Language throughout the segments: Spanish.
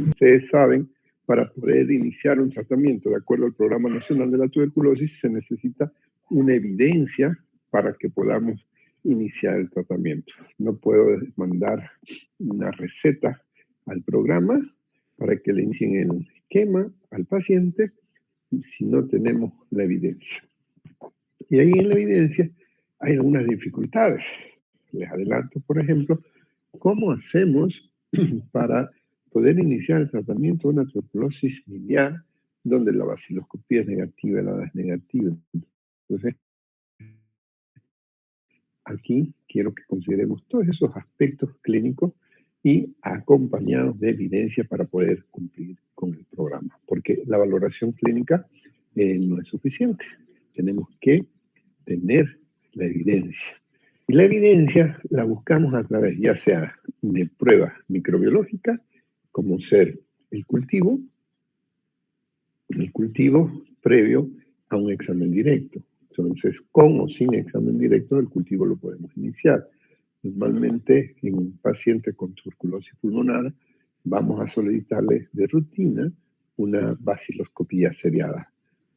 Ustedes saben, para poder iniciar un tratamiento de acuerdo al Programa Nacional de la Tuberculosis se necesita una evidencia para que podamos iniciar el tratamiento. No puedo mandar una receta al programa para que le inicien el esquema al paciente si no tenemos la evidencia. Y ahí en la evidencia hay algunas dificultades. Les adelanto, por ejemplo, cómo hacemos para poder iniciar el tratamiento de una tuberculosis miliar donde la baciloscopía es negativa y la es negativa. Entonces, aquí quiero que consideremos todos esos aspectos clínicos y acompañados de evidencia para poder cumplir con el programa, porque la valoración clínica no es suficiente. Tenemos que tener la evidencia. Y la evidencia la buscamos a través ya sea de pruebas microbiológicas, como ser el cultivo previo a un examen directo. Entonces, con o sin examen directo, el cultivo lo podemos iniciar. Normalmente, en un paciente con tuberculosis pulmonar, vamos a solicitarle de rutina una baciloscopía seriada.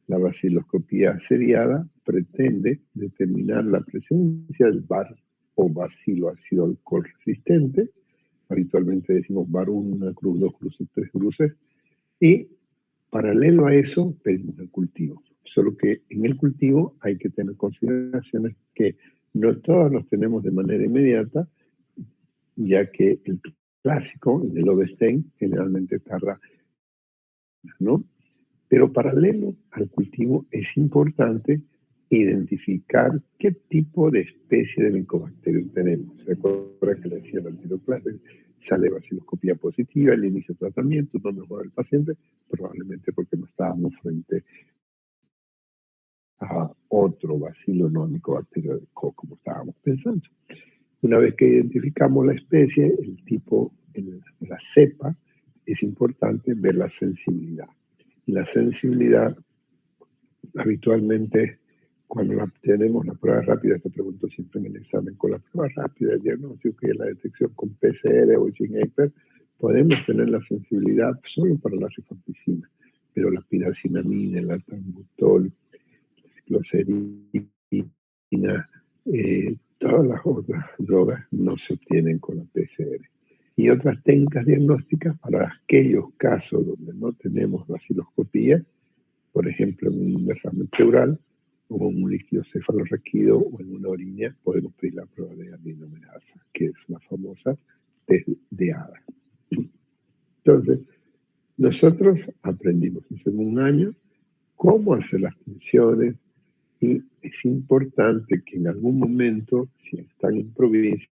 La baciloscopía seriada pretende determinar la presencia del VAR o bacilo ácido alcohol resistente. Habitualmente decimos VAR 1 cruz, 2 cruces, 3 cruces. Y paralelo a eso, pedimos el cultivo. Solo que en el cultivo hay que tener consideraciones que no todos los tenemos de manera inmediata, ya que el clásico, el de Lobestein, generalmente tarda, ¿no? Pero paralelo al cultivo es importante identificar qué tipo de especie de Mycobacterium tenemos. Recuerda que le decía el antidoplaste, sale baciloscopía positiva, el inicio de tratamiento, no mejora el paciente, probablemente porque no estábamos frente a otro bacilo no Mycobacterium como estábamos pensando. Una vez que identificamos la especie, el tipo, la cepa, es importante ver la sensibilidad. Y la sensibilidad, habitualmente, cuando tenemos la prueba rápida, te pregunto siempre en el examen, con la prueba rápida, el diagnóstico y la detección con PCR o Gene-Aper, podemos tener la sensibilidad solo para la rifampicina, pero la piracinamina, el albuterol, la cicloserina, todas las otras drogas no se obtienen con la PCR. Y otras técnicas diagnósticas para aquellos casos donde no tenemos baciloscopía, por ejemplo, en un derrame pleural o en un líquido cefalorraquídeo o en una orina, podemos pedir la prueba de aminomerasa, que es la famosa test de ADA. Entonces, nosotros aprendimos hace un año cómo hacer las funciones y es importante que en algún momento, si están en provincia,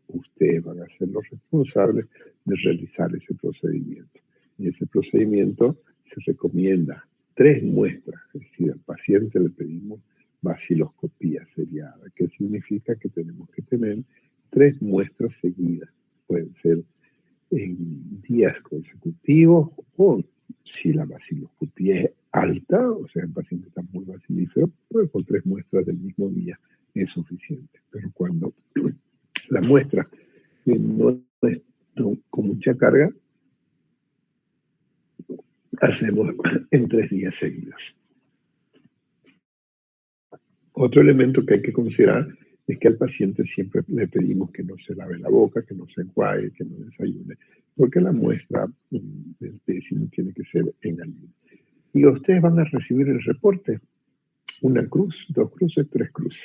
ustedes van a ser los responsables de realizar ese procedimiento. Y ese procedimiento se recomienda 3 muestras, es decir, al paciente le pedimos baciloscopía seriada, que significa que tenemos que tener 3 muestras seguidas. Pueden ser en días consecutivos o si la baciloscopía es alta, o sea, el paciente está muy bacilífero, pues con 3 muestras del mismo día es suficiente. Pero cuando la muestra no es con mucha carga, hacemos en 3 días seguidos. Otro elemento que hay que considerar es que al paciente siempre le pedimos que no se lave la boca, que no se enjuague, que no desayune, porque la muestra del espécimen tiene que ser en aliento. Y ustedes van a recibir el reporte, 1 cruz, 2 cruces, 3 cruces.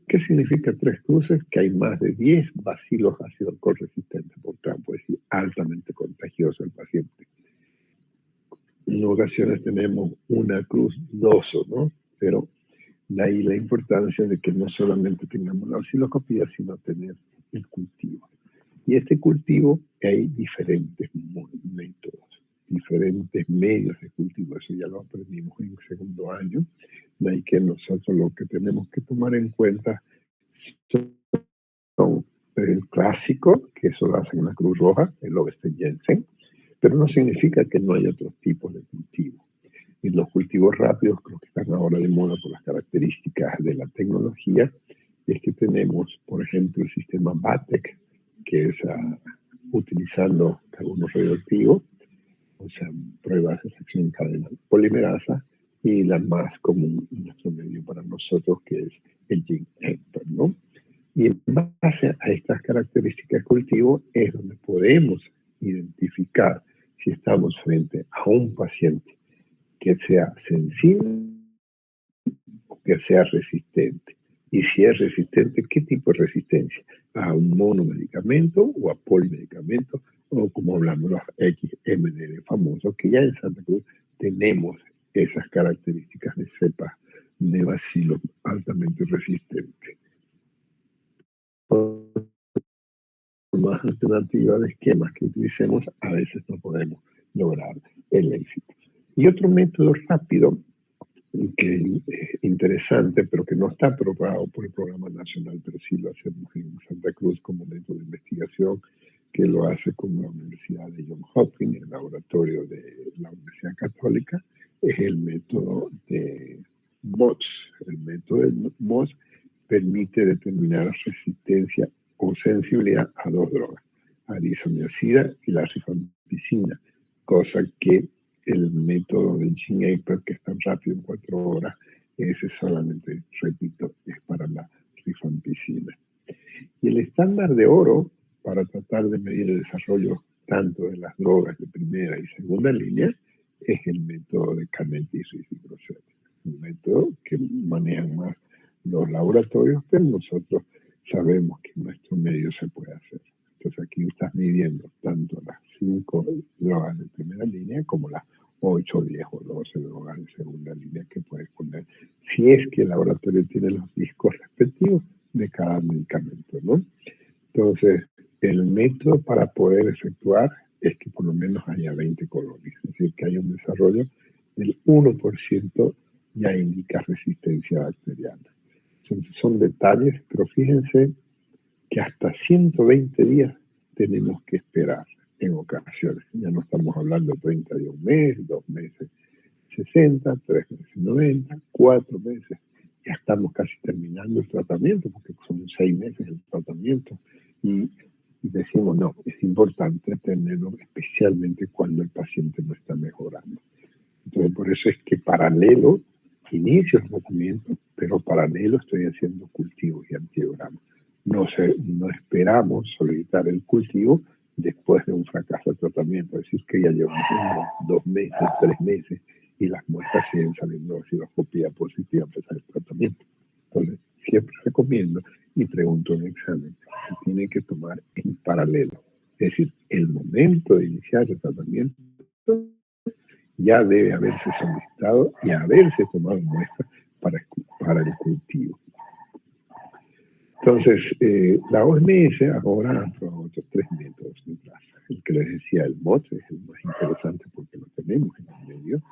¿Qué significa 3 cruces? Que hay más de 10 bacilos ácido alcohol resistentes por campo, es decir, altamente contagioso el paciente. En ocasiones tenemos 1 cruz, 2, ¿no? Pero de ahí la importancia de que no solamente tengamos la baciloscopía, sino tener el cultivo. Y este cultivo, hay diferentes métodos, diferentes medios de cultivo. Eso ya lo aprendimos en el 2º año. De ahí que nosotros lo que tenemos que tomar en cuenta son el clásico, que eso lo hacen en la Cruz Roja, el Lobestein-Jensen, pero no significa que no haya otros tipos de cultivo. Y los cultivos rápidos, creo que están ahora de moda por las características de la tecnología, es que tenemos, por ejemplo, el sistema BATEC, que es utilizando carbono radioactivo, o sea, pruebas de reacción en cadena polimerasa, y la más común en nuestro medio para nosotros, que es el Gene-Hector, ¿no? Y en base a estas características de cultivo es donde podemos identificar si estamos frente a un paciente que sea sensible o que sea resistente. Y si es resistente, ¿qué tipo de resistencia? ¿A un monomedicamento o a polimedicamento? O como hablamos los XMDR famosos, que ya en Santa Cruz tenemos esas características de cepas de bacilo altamente resistente. Más alternativas de esquemas que utilicemos, a veces no podemos lograr el éxito. Y otro método rápido, que es interesante, pero que no está aprobado por el Programa Nacional, pero sí lo hacemos en Santa Cruz como método de investigación, que lo hace con la Universidad de Johns Hopkins, el laboratorio de la Universidad Católica, es el método de MOTS. El método de MOTS permite determinar resistencia o sensibilidad a dos drogas, arisomicina y la rifampicina, cosa que el método del Gene-Hector, que es tan rápido en 4 horas, ese solamente, repito, es para la rifampicina. Y el estándar de oro para tratar de medir el desarrollo tanto de las drogas de primera y segunda línea es el método de Canetti y Ricicloset, un método que manejan más los laboratorios, pero nosotros sabemos que en nuestro medio se puede hacer. Entonces aquí estás midiendo tanto las 5 drogas de primera línea como las 8, 10 o 12 drogas de segunda línea que puedes poner, si es que el laboratorio tiene los discos respectivos de cada medicamento, ¿no? Entonces, el método para poder efectuar es que por lo menos haya 20 colonias, es decir, que haya un desarrollo del 1% ya indica resistencia bacteriana. Entonces, son detalles, pero fíjense que hasta 120 días tenemos que esperar en ocasiones. Ya no estamos hablando de 30 días, un mes, 2 meses, 60, 3 meses, 90, 4 meses. Ya estamos casi terminando el tratamiento, porque son 6 meses el tratamiento. Y decimos, no, es importante tenerlo, especialmente cuando el paciente no está mejorando. Entonces, por eso es que paralelo, inicio el tratamiento, pero paralelo estoy haciendo cultivos y antiogramas. No esperamos solicitar el cultivo después de un fracaso de tratamiento, es decir, que ya llevamos 1, 2 meses, 3 meses y las muestras siguen saliendo osciloscopía positiva a pesar del tratamiento. Entonces, siempre recomiendo y pregunto en el examen, se tiene que tomar en paralelo. Es decir, el momento de iniciar el tratamiento ya debe haberse solicitado y haberse tomado muestras para el cultivo. Entonces, la OMS ahora ha aprobado otros 3 métodos de traza. El que les decía, el MOT, es el más interesante porque lo tenemos en el medio,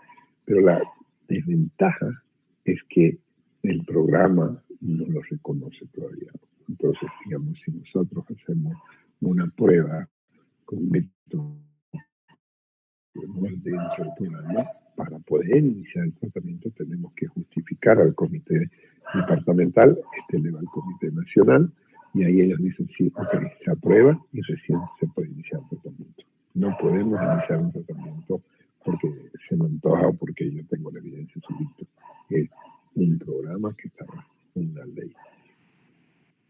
pero la desventaja es que el programa no lo reconoce todavía. Entonces, digamos, si nosotros hacemos una prueba con método dentro del programa, para poder iniciar el tratamiento tenemos que justificar al comité departamental, este eleva al comité nacional, y ahí ellos dicen, sí, ok, se aprueba y recién se puede iniciar el tratamiento. No podemos iniciar un tratamiento porque se me antoja o porque yo tengo la evidencia solito. Es un programa que está bajo una ley.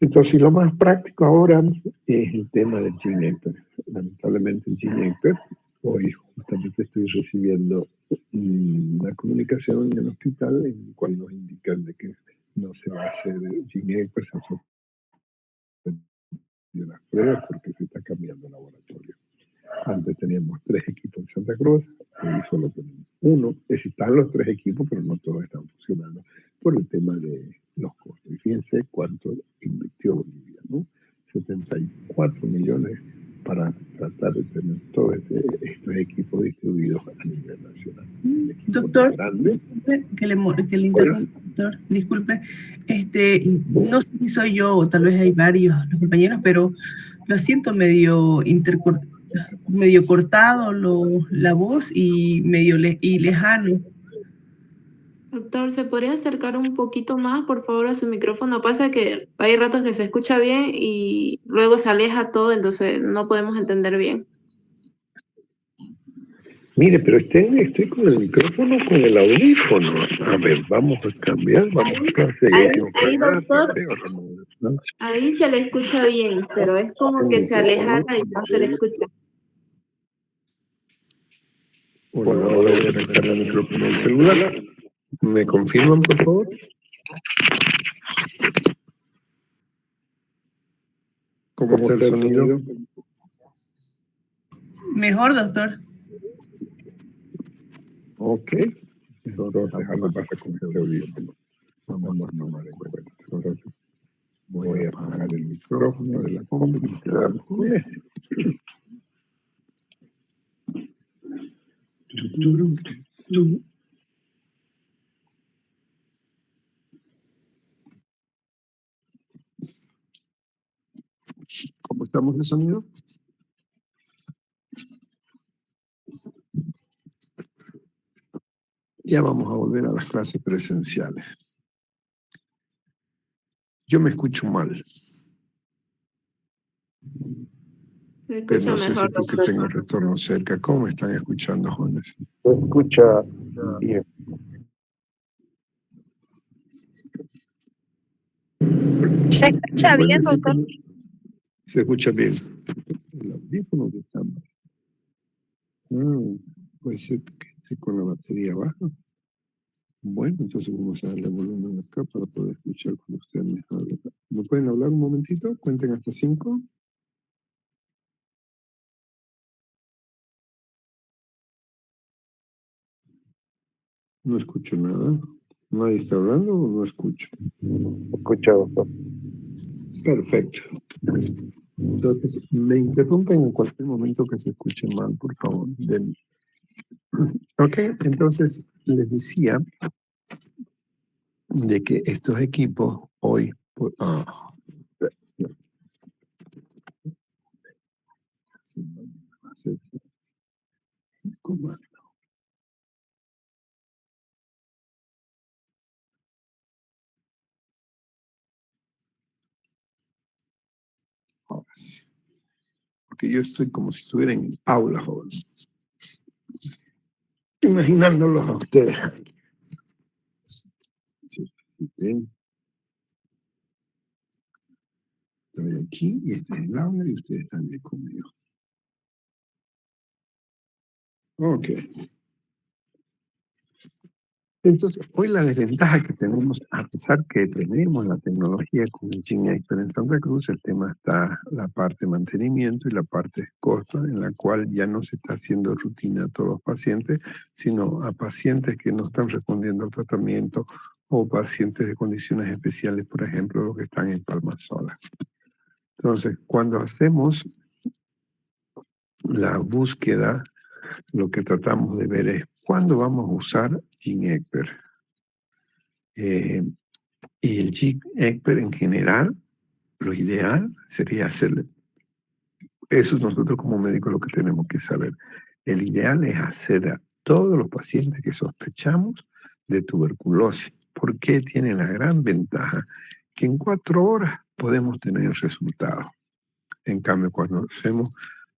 Entonces, lo más práctico ahora es el tema del Gene-Hector. Lamentablemente el Gene-Hector, hoy justamente estoy recibiendo una comunicación en el hospital en la cual nos indican de que no se va a hacer Gene-Hector, se hace las pruebas porque se está cambiando el laboratorio. Antes teníamos 3 equipos en Santa Cruz, hoy solo tenemos 1. Es decir, están los 3 equipos, pero no todos están funcionando por el tema de los costos. Y fíjense cuánto invirtió Bolivia, ¿no? 74 millones para tratar de tener todos estos equipos distribuidos a nivel nacional. Doctor, que le interrumpa, doctor, disculpe, no sé si soy yo o tal vez hay varios los compañeros, pero lo siento medio cortado la voz y medio lejano. Doctor, ¿se podría acercar un poquito más, por favor, a su micrófono? Pasa que hay ratos que se escucha bien y luego se aleja todo, entonces no podemos entender bien. Mire, pero estoy con el micrófono, con el audífono. A ver, vamos a cambiar, vamos a seguir Ahí, doctor, ahí se le escucha bien, pero es como que se alejara y no se le escucha. Bueno, ahora voy a conectar el micrófono al celular. ¿Me confirman, por favor? ¿Cómo está el sonido? Mejor, doctor. Ok. Entonces, algo pasa con el audífono. Vamos a tomar en cuenta. Entonces, voy a apagar el micrófono de la computadora. ¿Cómo estamos de sonido? Ya vamos a volver a las clases presenciales. Yo me escucho mal. Pero no sé si porque tengo retorno cerca. ¿Cómo me están escuchando, jóvenes? Se escucha bien. ¿Se escucha bien, doctor? Se escucha bien. El audífono que está mal. Puede ser que esté con la batería baja. Bueno, entonces vamos a darle volumen acá para poder escuchar cuando ustedes me hablan. ¿Me pueden hablar un momentito? Cuenten hasta 5. No escucho nada. ¿Nadie está hablando o no escucho? Escuchado. Perfecto. Entonces, me interrumpen en cualquier momento que se escuche mal, por favor. Ok, entonces les decía de que estos equipos hoy... comando. Ahora sí. Porque yo estoy como si estuviera en el aula, joven. Imaginándolos a ustedes. Sí, bien. Estoy aquí y este es el aula y ustedes están bien conmigo. Ok. Entonces, hoy la desventaja que tenemos, a pesar que tenemos la tecnología con el GeneXpert en Santa Cruz, el tema está la parte de mantenimiento y la parte de costo, en la cual ya no se está haciendo rutina a todos los pacientes, sino a pacientes que no están respondiendo al tratamiento o pacientes de condiciones especiales, por ejemplo, los que están en palmas solas. Entonces, cuando hacemos la búsqueda, lo que tratamos de ver es cuándo vamos a usar GeneXpert. Y el GeneXpert en general, lo ideal sería hacerle. Eso nosotros como médicos lo que tenemos que saber. El ideal es hacer a todos los pacientes que sospechamos de tuberculosis. Porque tiene la gran ventaja que en 4 horas podemos tener resultados. En cambio, cuando hacemos,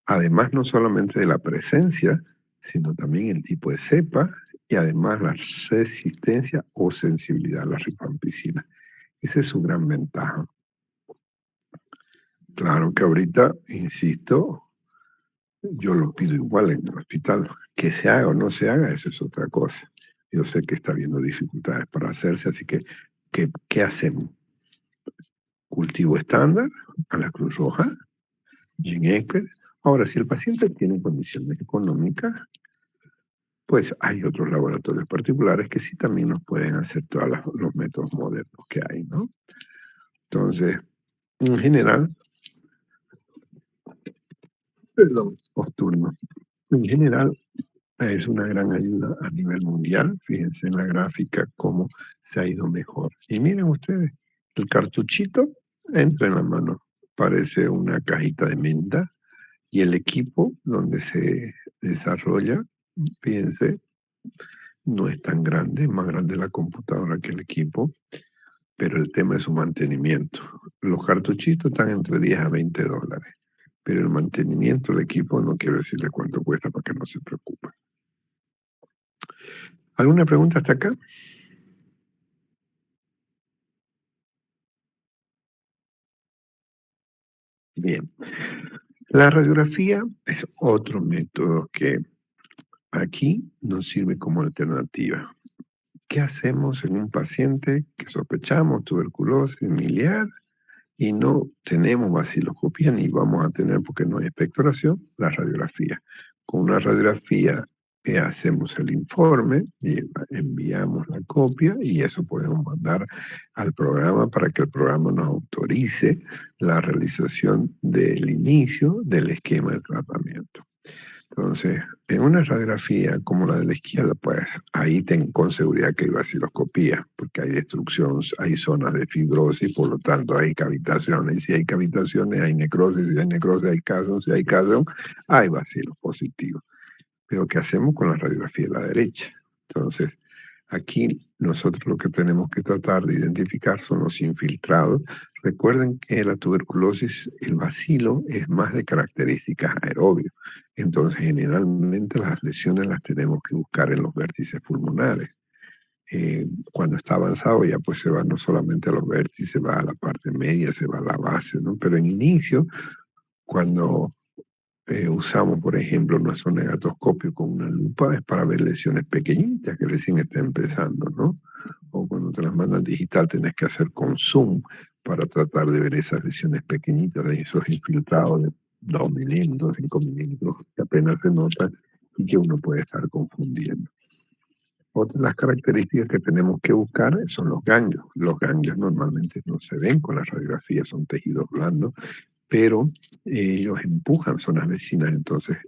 además no solamente de la presencia, sino también el tipo de cepa y además la resistencia o sensibilidad a la rifampicina. Esa es su gran ventaja. Claro que ahorita, insisto, yo lo pido igual en el hospital. Que se haga o no se haga, eso es otra cosa. Yo sé que está habiendo dificultades para hacerse, así que, ¿qué hacemos? Cultivo estándar a la Cruz Roja, GeneXpert. Ahora, si el paciente tiene condiciones económicas, pues hay otros laboratorios particulares que sí también nos pueden hacer todos los métodos modernos que hay, ¿no? Entonces, en general, posturno. En general, es una gran ayuda a nivel mundial. Fíjense en la gráfica cómo se ha ido mejor. Y miren ustedes, el cartuchito entra en la mano. Parece una cajita de menta. Y el equipo donde se desarrolla, fíjense, no es tan grande, es más grande la computadora que el equipo, pero el tema es su mantenimiento. Los cartuchitos están entre 10 a 20 dólares, pero el mantenimiento del equipo no quiero decirle cuánto cuesta para que no se preocupe. ¿Alguna pregunta hasta acá? Bien. La radiografía es otro método que aquí nos sirve como alternativa. ¿Qué hacemos en un paciente que sospechamos tuberculosis miliar y no tenemos vaciloscopía ni vamos a tener porque no hay expectoración? La radiografía. Con una radiografía hacemos el informe y enviamos la copia y eso podemos mandar al programa para que el programa nos autorice la realización del inicio del esquema de tratamiento. Entonces, en una radiografía como la de la izquierda, pues ahí con seguridad que hay vaciloscopía, porque hay destrucción, hay zonas de fibrosis, por lo tanto hay cavitaciones. Y si hay cavitaciones, hay necrosis. Si hay necrosis, hay calcio. Si hay calcio, hay bacilos positivos. Pero ¿qué hacemos con la radiografía de la derecha? Entonces, aquí nosotros lo que tenemos que tratar de identificar son los infiltrados. Recuerden que la tuberculosis, el bacilo es más de características aerobias. Entonces, generalmente las lesiones las tenemos que buscar en los vértices pulmonares. Cuando está avanzado ya pues se va no solamente a los vértices, se va a la parte media, se va a la base, ¿no? Pero en inicio, cuando usamos, por ejemplo, nuestro negatoscopio con una lupa, es para ver lesiones pequeñitas que recién están empezando, ¿no? O cuando te las mandan digital tenés que hacer con zoom para tratar de ver esas lesiones pequeñitas, de esos infiltrados de 2 milímetros, 5 milímetros, que apenas se notan y que uno puede estar confundiendo. Otra de las características que tenemos que buscar son los ganglios. Los ganglios normalmente no se ven con las radiografías, son tejidos blandos, pero ellos empujan zonas vecinas, entonces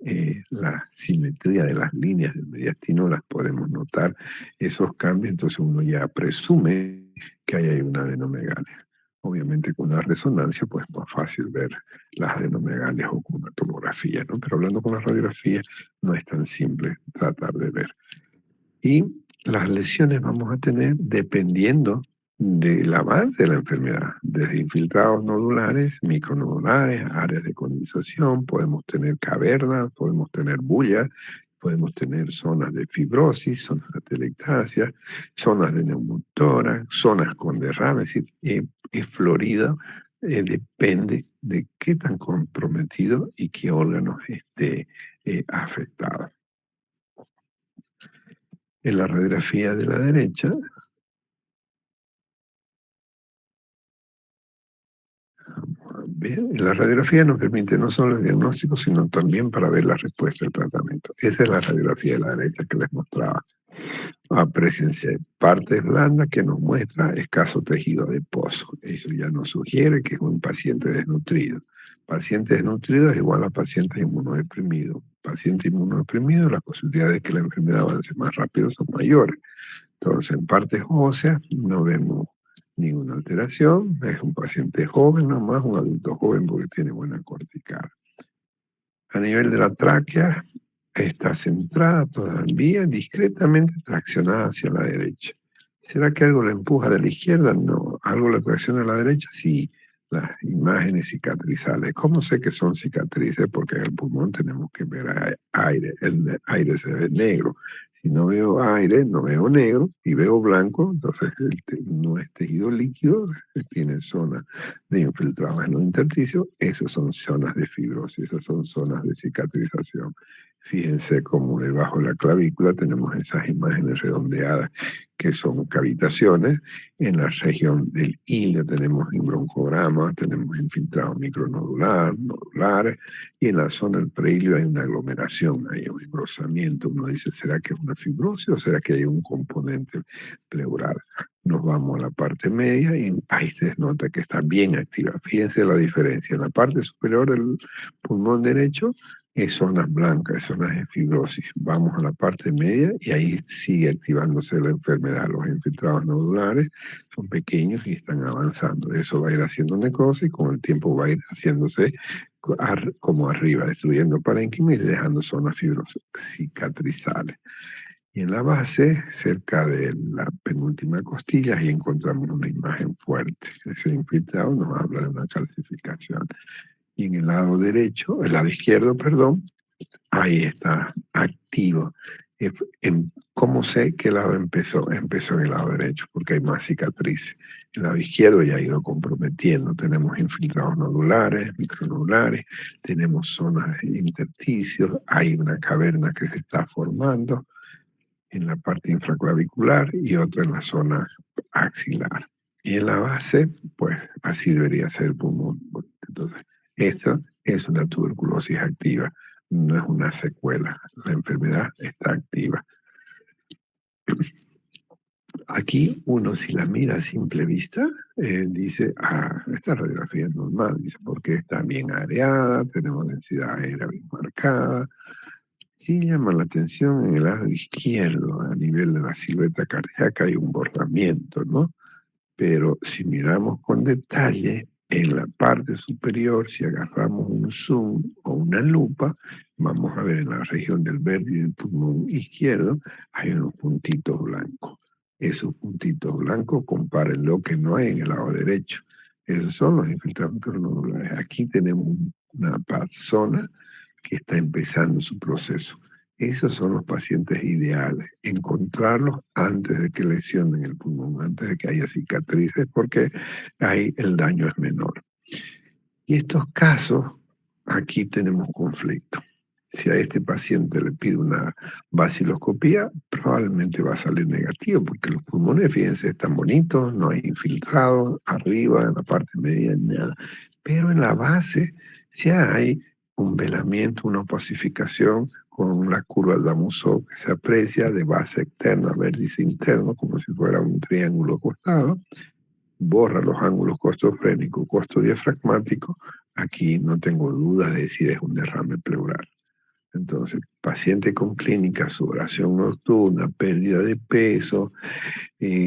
la simetría de las líneas del mediastino las podemos notar, esos cambios, entonces uno ya presume que ahí hay una adenomagalia. Obviamente con una resonancia pues es más fácil ver las adenomagalias o con una tomografía, ¿no? Pero hablando con la radiografía no es tan simple tratar de ver. Y las lesiones vamos a tener dependiendo del avance de la enfermedad, desde infiltrados nodulares, micronodulares, áreas de condensación, podemos tener cavernas, podemos tener bullas, podemos tener zonas de fibrosis, zonas de atelectasia, zonas de neumotórax, zonas con derrame, es decir, es florida, depende de qué tan comprometido y qué órganos esté afectado. En la radiografía de la derecha, la radiografía nos permite no solo el diagnóstico, sino también para ver la respuesta al tratamiento. Esa es la radiografía de la derecha que les mostraba. Presencia partes blandas que nos muestra escaso tejido adiposo. Eso ya nos sugiere que es un paciente desnutrido. Paciente desnutrido es igual a paciente inmunodeprimido. Paciente inmunodeprimido, las posibilidades de que la enfermedad avance más rápido son mayores. Entonces, en partes óseas no vemos ninguna alteración, es un paciente joven, nomás un adulto joven porque tiene buena cortical. A nivel de la tráquea, está centrada todavía discretamente traccionada hacia la derecha. ¿Será que algo la empuja de la izquierda? No. ¿Algo la tracciona a la derecha? Sí. Las imágenes cicatrizales. ¿Cómo sé que son cicatrices? Porque en el pulmón tenemos que ver aire. El aire se ve negro. Si no veo aire, no veo negro y veo blanco, entonces no es tejido líquido, tiene zonas de infiltrado en los intersticios, esas son zonas de fibrosis, esas son zonas de cicatrización. Fíjense cómo debajo de la clavícula tenemos esas imágenes redondeadas que son cavitaciones. En la región del ilio tenemos broncograma, tenemos infiltrado micronodular, nodulares, y en la zona del preilio hay una aglomeración, hay un engrosamiento. Uno dice, ¿será que es una fibrosis o será que hay un componente pleural? Nos vamos a la parte media y ahí se nota que está bien activa. Fíjense la diferencia. En la parte superior del pulmón derecho es zonas blancas, zonas de fibrosis. Vamos a la parte media y ahí sigue activándose la enfermedad. Los infiltrados nodulares son pequeños y están avanzando. Eso va a ir haciendo necrosis y con el tiempo va a ir haciéndose como arriba, destruyendo parénquima y dejando zonas fibrosicatrizales. Y en la base, cerca de la penúltima costilla, ahí encontramos una imagen fuerte. Ese infiltrado nos habla de una calcificación. Y en el lado derecho, el lado izquierdo, perdón, ahí está activo. ¿Cómo sé qué lado empezó? Empezó en el lado derecho, porque hay más cicatrices. El lado izquierdo ya ha ido comprometiendo. Tenemos infiltrados nodulares, micronodulares, tenemos zonas de intersticios, hay una caverna que se está formando en la parte infraclavicular y otra en la zona axilar. Y en la base, pues así debería ser el pulmón. Entonces, esta es una tuberculosis activa, no es una secuela. La enfermedad está activa. Aquí uno, si la mira a simple vista, dice, esta radiografía es normal, dice, porque está bien areada, tenemos densidad aérea bien marcada. Sí llama la atención en el lado izquierdo, a nivel de la silueta cardíaca hay un bordamiento, ¿no? Pero si miramos con detalle, en la parte superior, si agarramos un zoom o una lupa, vamos a ver en la región del vértice del pulmón izquierdo, hay unos puntitos blancos. Esos puntitos blancos, comparen lo que no hay en el lado derecho. Esos son los infiltrados micronodulares. Aquí tenemos una persona que está empezando su proceso. Esos son los pacientes ideales, encontrarlos antes de que lesionen el pulmón, antes de que haya cicatrices, porque ahí el daño es menor. Y estos casos, aquí tenemos conflicto. Si a este paciente le pide una vaciloscopía, probablemente va a salir negativo, porque los pulmones, fíjense, están bonitos, no hay infiltrado, arriba, en la parte media, nada. Pero en la base ya hay un velamiento, una opacificación con la curva de Damoso que se aprecia de base externa a vértice interno, como si fuera un triángulo acostado. Borra los ángulos costofrénico, costo diafragmático. Aquí no tengo duda de decir es un derrame pleural. Entonces, paciente con clínica, sudoración nocturna, pérdida de peso,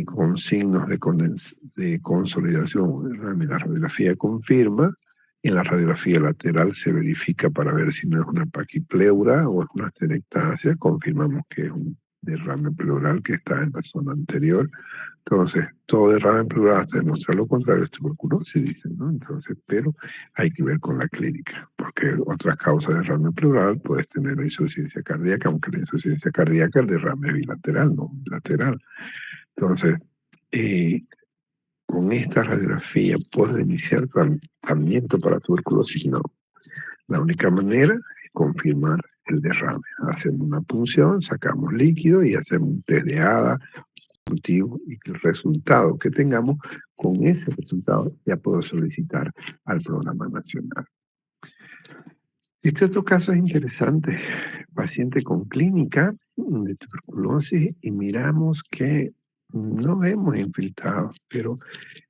con signos de consolidación, la radiografía confirma. En la radiografía lateral se verifica para ver si no es una paquipleura o es una astenectasia. Confirmamos que es un derrame pleural que está en la zona anterior. Entonces, todo derrame pleural hasta demostrar lo contrario es tuberculosis, dicen, ¿no? Entonces, pero hay que ver con la clínica, porque otras causas de derrame pleural puedes tener la insuficiencia cardíaca, aunque la insuficiencia cardíaca, el derrame es bilateral, no bilateral. Entonces, con esta radiografía puedo iniciar tratamiento para tuberculosis, no. La única manera es confirmar el derrame. Hacemos una punción, sacamos líquido y hacemos un test de ADA y el resultado que tengamos, con ese resultado ya puedo solicitar al programa nacional. Este otro caso es interesante. Paciente con clínica de tuberculosis y miramos que no vemos infiltrados, pero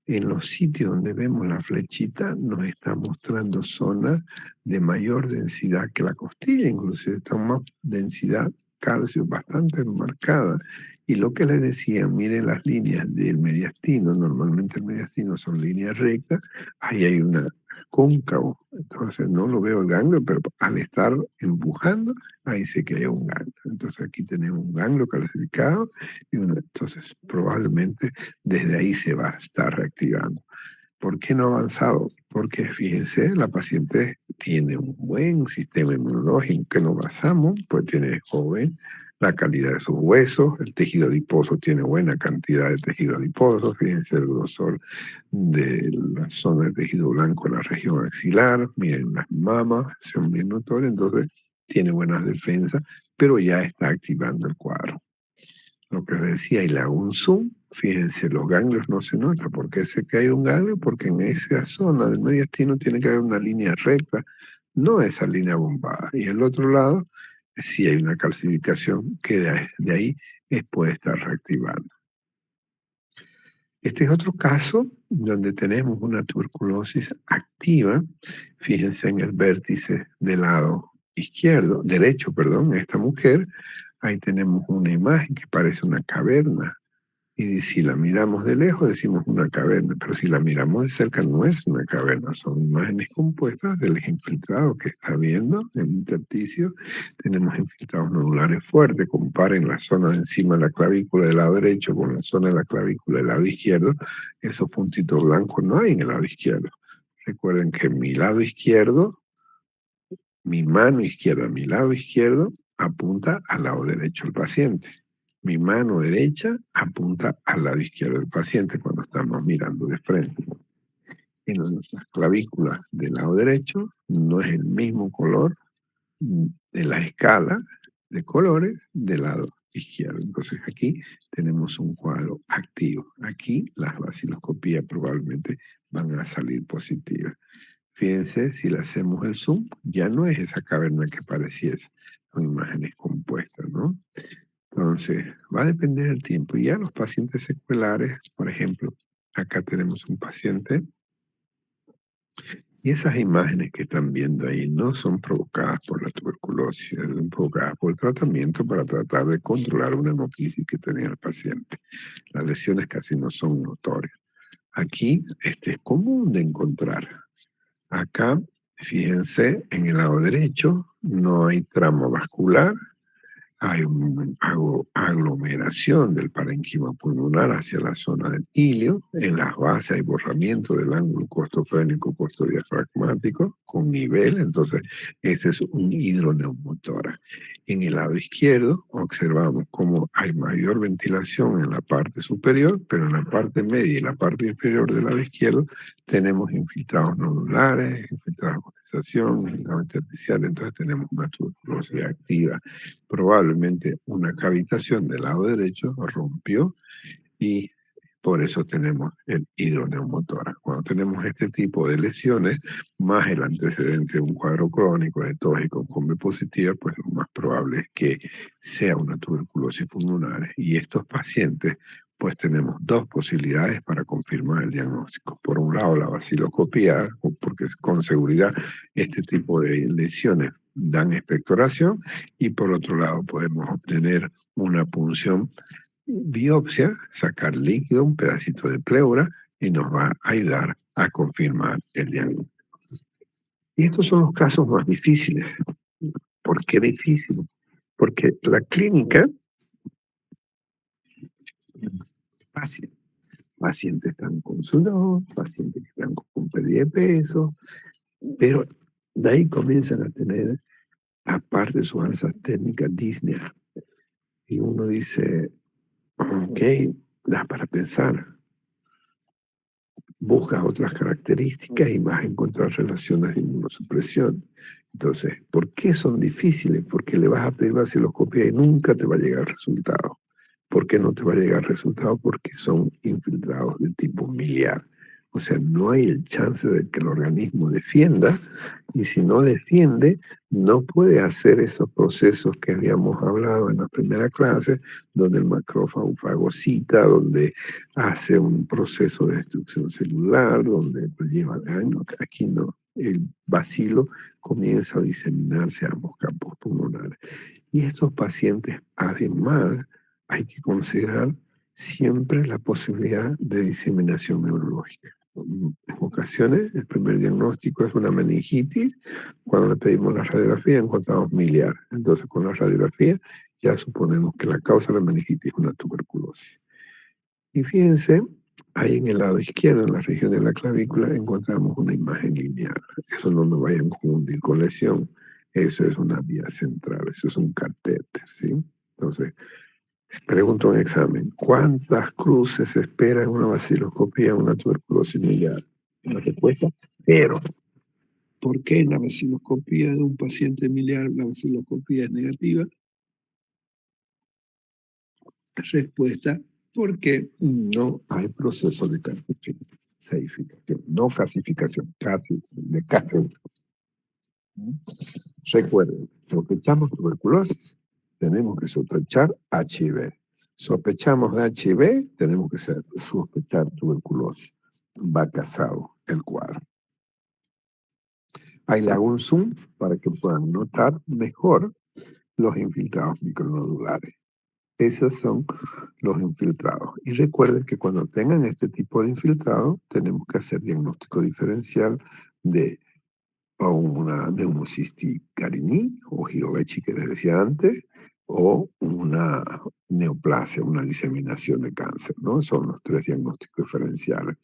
en los sitios donde vemos la flechita nos está mostrando zonas de mayor densidad que la costilla, inclusive está más densidad calcio bastante marcada. Y lo que les decía, miren las líneas del mediastino, normalmente el mediastino son líneas rectas, ahí hay una cóncavo, entonces no lo veo el ganglio, pero al estar empujando, ahí sé que hay un ganglio. Entonces aquí tenemos un ganglio calcificado, entonces probablemente desde ahí se va a estar reactivando. ¿Por qué no ha avanzado? Porque fíjense, la paciente tiene un buen sistema inmunológico que no basamos, pues tiene joven, la calidad de sus huesos, el tejido adiposo tiene buena cantidad de tejido adiposo, fíjense el grosor de la zona de tejido blanco en la región axilar, miren las mamas, son bien notorias, entonces tiene buenas defensas, pero ya está activando el cuadro. Lo que decía, y le hago un zoom, fíjense, los ganglios no se notan. ¿Por qué sé que hay un ganglio? Porque en esa zona del mediastino tiene que haber una línea recta, no esa línea bombada. Y el otro lado, sí hay una calcificación que de ahí puede estar reactivando. Este es otro caso donde tenemos una tuberculosis activa. Fíjense en el vértice del lado derecho, esta mujer. Ahí tenemos una imagen que parece una caverna. Y si la miramos de lejos decimos una caverna, pero si la miramos de cerca no es una caverna, son imágenes compuestas del infiltrado que está viendo en el intersticio. Tenemos infiltrados nodulares fuertes, comparen la zona de encima de la clavícula del lado derecho con la zona de la clavícula del lado izquierdo. Esos puntitos blancos no hay en el lado izquierdo. Recuerden que mi lado izquierdo, mi mano izquierda, mi lado izquierdo apunta al lado derecho del paciente. Mi mano derecha apunta al lado izquierdo del paciente cuando estamos mirando de frente. En nuestras clavículas del lado derecho no es el mismo color de la escala de colores del lado izquierdo. Entonces aquí tenemos un cuadro activo. Aquí las vaciloscopías probablemente van a salir positivas. Fíjense, si le hacemos el zoom, ya no es esa caverna que pareciese, son imágenes compuestas, ¿no? Entonces, va a depender del tiempo. Y ya los pacientes secuelares, por ejemplo, acá tenemos un paciente y esas imágenes que están viendo ahí no son provocadas por la tuberculosis, son provocadas por el tratamiento para tratar de controlar una hemofilisis que tenía el paciente. Las lesiones casi no son notorias. Aquí es común de encontrar. Acá, fíjense, en el lado derecho no hay tramo vascular, hay una aglomeración del parénquima pulmonar hacia la zona del ilio. En las bases hay borramiento del ángulo costofrénico costodiafragmático con nivel, entonces ese es un hidroneumotórax. En el lado izquierdo observamos cómo hay mayor ventilación en la parte superior, pero en la parte media y la parte inferior del lado izquierdo tenemos infiltrados nodulares, infiltrados de condensación, infiltrados intersticiales, entonces tenemos una tuberculosis activa. Probablemente una cavitación del lado derecho rompió y por eso tenemos el hidroneumotórax. Cuando tenemos este tipo de lesiones, más el antecedente de un cuadro crónico de tos y con B positiva, pues lo más probable es que sea una tuberculosis pulmonar. Y estos pacientes, pues tenemos dos posibilidades para confirmar el diagnóstico. Por un lado, la vaciloscopía, porque con seguridad este tipo de lesiones dan expectoración, y por otro lado podemos obtener una punción biopsia, sacar líquido, un pedacito de pleura, y nos va a ayudar a confirmar el diagnóstico. Y estos son los casos más difíciles. ¿Por qué difícil? Porque la clínica es fácil. Pacientes están con sudor, pacientes que están con pérdida de peso, pero de ahí comienzan a tener, aparte de sus alzas técnicas, disnea. Y uno dice, ok, da para pensar. Buscas otras características y vas a encontrar relaciones de inmunosupresión. Entonces, ¿por qué son difíciles? Porque le vas a pedir vaciloscopia y nunca te va a llegar el resultado. ¿Por qué no te va a llegar el resultado? Porque son infiltrados de tipo miliar. O sea, no hay el chance de que el organismo defienda, y si no defiende, no puede hacer esos procesos que habíamos hablado en la primera clase, donde el macrófago fagocita, donde hace un proceso de destrucción celular, donde lo lleva al daño. Aquí no. El bacilo comienza a diseminarse a ambos campos pulmonares. Y estos pacientes, además, hay que considerar siempre la posibilidad de diseminación neurológica. En ocasiones, el primer diagnóstico es una meningitis. Cuando le pedimos la radiografía, encontramos miliar. Entonces, con la radiografía, ya suponemos que la causa de la meningitis es una tuberculosis. Y fíjense, ahí en el lado izquierdo, en la región de la clavícula, encontramos una imagen lineal. Eso no nos vayan a confundir con lesión. Eso es una vía central, eso es un catéter, ¿sí? Entonces, pregunto en examen, ¿cuántas cruces se espera en una vaciloscopía en una tuberculosis miliar? La respuesta, 0. ¿Por qué en la vaciloscopía de un paciente miliar la vaciloscopía es negativa? Respuesta, porque no hay proceso de calcificación, no calcificación, casi de calcificación. Recuerden, sospechamos tuberculosis, tenemos que sospechar HIV. Sospechamos de HIV, tenemos que sospechar tuberculosis. Va casado el cuadro. Ahí le hago un zoom para que puedan notar mejor los infiltrados micronodulares. Esos son los infiltrados. Y recuerden que cuando tengan este tipo de infiltrado, tenemos que hacer diagnóstico diferencial de una neumocistis carinii o Girovechi, que les decía antes, o una neoplasia, una diseminación de cáncer, ¿no? Son los 3 diagnósticos diferenciales.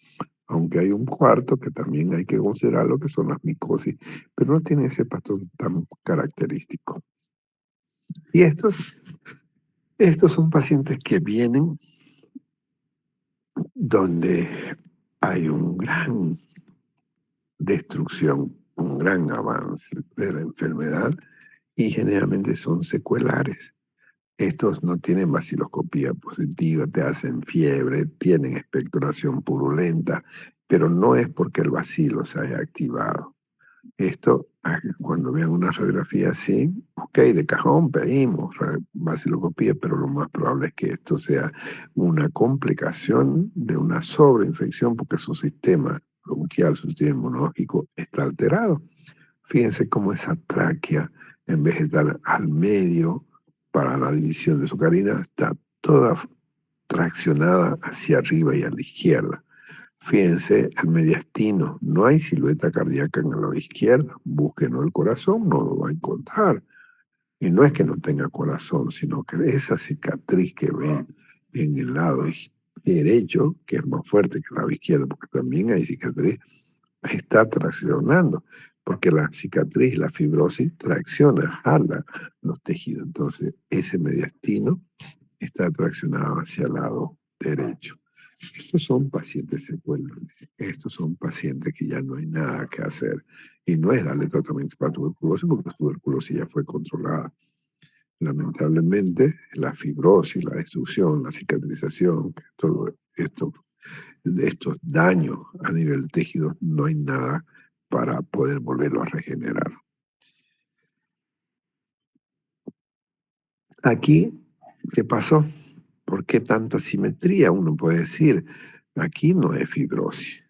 Aunque hay un cuarto que también hay que considerar, lo que son las micosis, pero no tiene ese patrón tan característico. Y estos son pacientes que vienen donde hay un gran destrucción, un gran avance de la enfermedad y generalmente son secuelares. Estos no tienen baciloscopía positiva, te hacen fiebre, tienen expectoración purulenta, pero no es porque el bacilo se haya activado. Esto, cuando vean una radiografía así, ok, de cajón pedimos baciloscopía, pero lo más probable es que esto sea una complicación de una sobreinfección porque su sistema bronquial, su sistema inmunológico está alterado. Fíjense cómo esa tráquea, en vez de estar al medio para la división de su carina, está toda traccionada hacia arriba y a la izquierda. Fíjense, el mediastino, no hay silueta cardíaca en el lado izquierdo. Búsquenlo el corazón, no lo va a encontrar. Y no es que no tenga corazón, sino que esa cicatriz que ven en el lado derecho, que es más fuerte que el lado izquierdo, porque también hay cicatriz, está traccionando, porque la cicatriz, la fibrosis, tracciona, jala los tejidos. Entonces, ese mediastino está traccionado hacia el lado derecho. Estos son pacientes secuelares, estos son pacientes que ya no hay nada que hacer. Y no es darle tratamiento para tuberculosis, porque la tuberculosis ya fue controlada. Lamentablemente, la fibrosis, la destrucción, la cicatrización, todo esto, estos daños a nivel tejido, no hay nada para poder volverlo a regenerar. Aquí, ¿qué pasó? ¿Por qué tanta simetría? Uno puede decir, aquí no es fibrosis.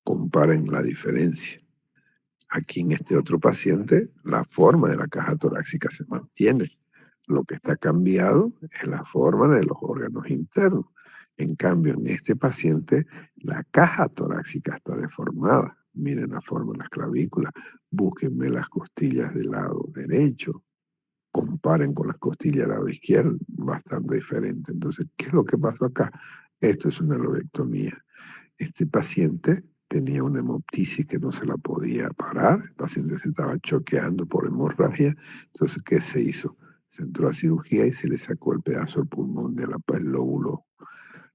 Comparen la diferencia. Aquí en este otro paciente, la forma de la caja torácica se mantiene. Lo que está cambiado es la forma de los órganos internos. En cambio, en este paciente, la caja torácica está deformada. Miren la forma de las clavículas. Búsquenme las costillas del lado derecho. Comparen con las costillas del lado izquierdo, bastante diferente. Entonces, ¿qué es lo que pasó acá? Esto es una lobectomía. Este paciente tenía una hemoptisis que no se la podía parar, el paciente se estaba choqueando por hemorragia, entonces, ¿qué se hizo? Se entró a cirugía y se le sacó el pedazo del pulmón del lóbulo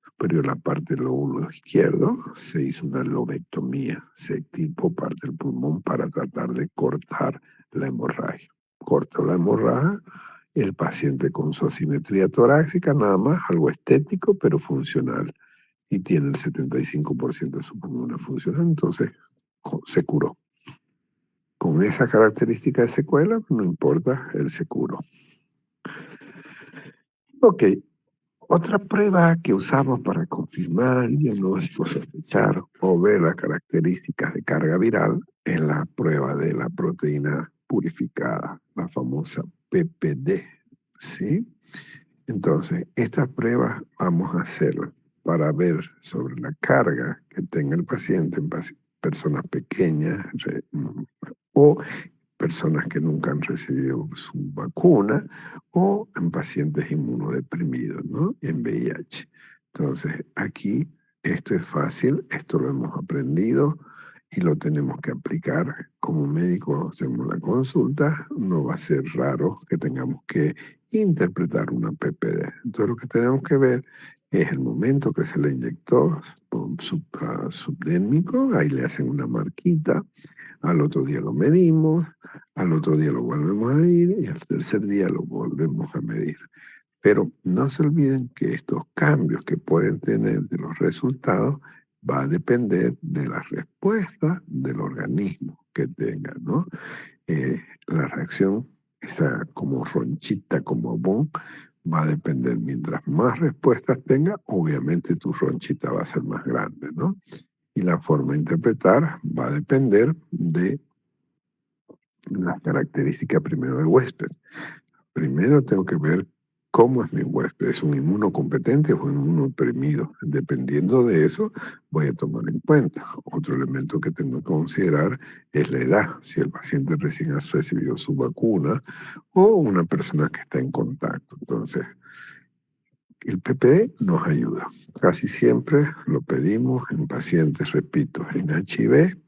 superior, la parte del lóbulo izquierdo, se hizo una lobectomía, se extirpó parte del pulmón para tratar de cortar la hemorragia. Cortó la hemorragia, el paciente con su asimetría torácica, nada más, algo estético, pero funcional. Y tiene el 75% de su pulmón funcional, entonces se curó. Con esa característica de secuela, no importa, él se curó. Ok, otra prueba que usamos para confirmar el diagnóstico, sospechar o ver las características de carga viral es la prueba de la proteína purificada, la famosa PPD, ¿sí? Entonces, estas pruebas vamos a hacerlas para ver sobre la carga que tenga el paciente en personas pequeñas o personas que nunca han recibido su vacuna o en pacientes inmunodeprimidos, ¿no? En VIH. Entonces, aquí esto es fácil, esto lo hemos aprendido y lo tenemos que aplicar. Como médico hacemos la consulta, no va a ser raro que tengamos que interpretar una PPD. Entonces lo que tenemos que ver es el momento que se le inyectó subdérmico, ahí le hacen una marquita, al otro día lo medimos, al otro día lo volvemos a medir y al tercer día lo volvemos a medir. Pero no se olviden que estos cambios que pueden tener de los resultados va a depender de la respuesta del organismo que tenga, ¿no? La reacción, esa como ronchita, como boom, va a depender. Mientras más respuestas tenga, obviamente tu ronchita va a ser más grande, ¿no? Y la forma de interpretar va a depender de las características primero del huésped. Primero tengo que ver ¿Cómo es mi huésped? ¿Es un inmunocompetente o un inmunodeprimido? Dependiendo de eso, voy a tomar en cuenta. Otro elemento que tengo que considerar es la edad. Si el paciente recién ha recibido su vacuna o una persona que está en contacto. Entonces, el PPD nos ayuda. Casi siempre lo pedimos en pacientes, repito, en HIV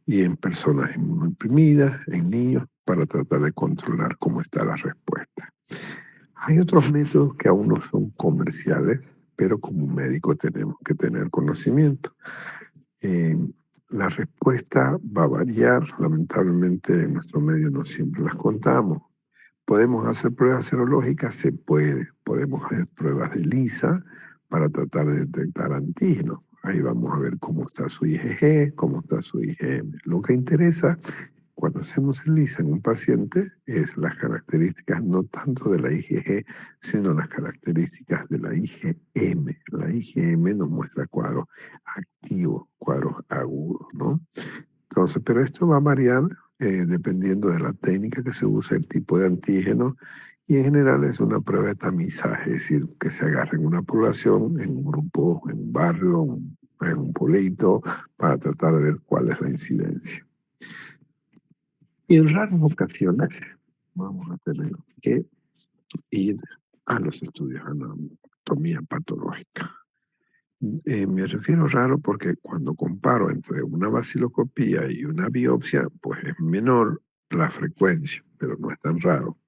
y en personas inmunodeprimidas, en niños, para tratar de controlar cómo está la respuesta. Hay otros métodos que aún no son comerciales, pero como médico tenemos que tener conocimiento. La respuesta va a variar, lamentablemente en nuestro medio no siempre las contamos. ¿Podemos hacer pruebas serológicas? Se puede. Podemos hacer pruebas de ELISA para tratar de detectar antígenos. Ahí vamos a ver cómo está su IgG, cómo está su IgM. Lo que interesa cuando hacemos ELISA en un paciente es las características no tanto de la IgG, sino las características de la IgM. La IgM nos muestra cuadros activos, cuadros agudos, ¿no? Entonces, pero esto va a variar dependiendo de la técnica que se usa, el tipo de antígeno, y en general es una prueba de tamizaje, es decir, que se agarre en una población, en un grupo, en un barrio, en un pueblito, para tratar de ver cuál es la incidencia. Y en raras ocasiones vamos a tener que ir a los estudios de anatomía patológica. Me refiero raro porque cuando comparo entre una vaciloscopía y una biopsia, pues es menor la frecuencia, pero no es tan raro.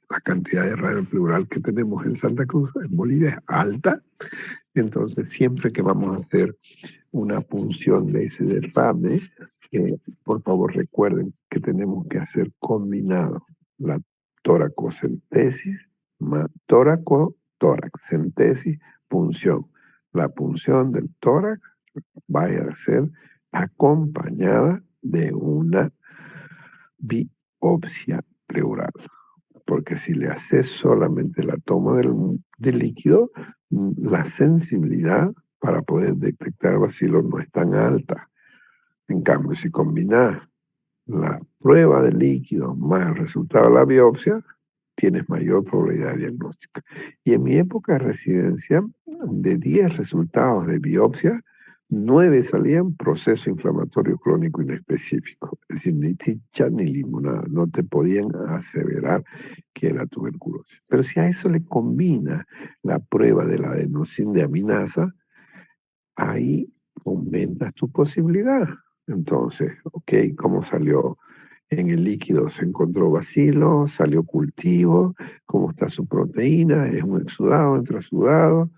La cantidad de radio pleural que tenemos en Santa Cruz, en Bolivia, es alta. Entonces, siempre que vamos a hacer una punción de ese derrame, por favor recuerden que tenemos que hacer combinado la toracocentesis, toracentesis, punción. La punción del tórax vaya a ser acompañada de una biopsia pleural. Porque si le haces solamente la toma del líquido, la sensibilidad para poder detectar bacilos no es tan alta. En cambio, si combinas la prueba de líquido más el resultado de la biopsia, tienes mayor probabilidad de diagnóstico. Y en mi época de residencia, de 10 resultados de biopsia, 9 salían proceso inflamatorio crónico inespecífico. Es decir, ni chicha ni limonada. No te podían aseverar que era tuberculosis. Pero si a eso le combina la prueba de la adenosina ahí aumentas tu posibilidad. Entonces, ok, ¿cómo salió? En el líquido se encontró bacilo, salió cultivo, cómo está su proteína, es un exudado, intrasudado.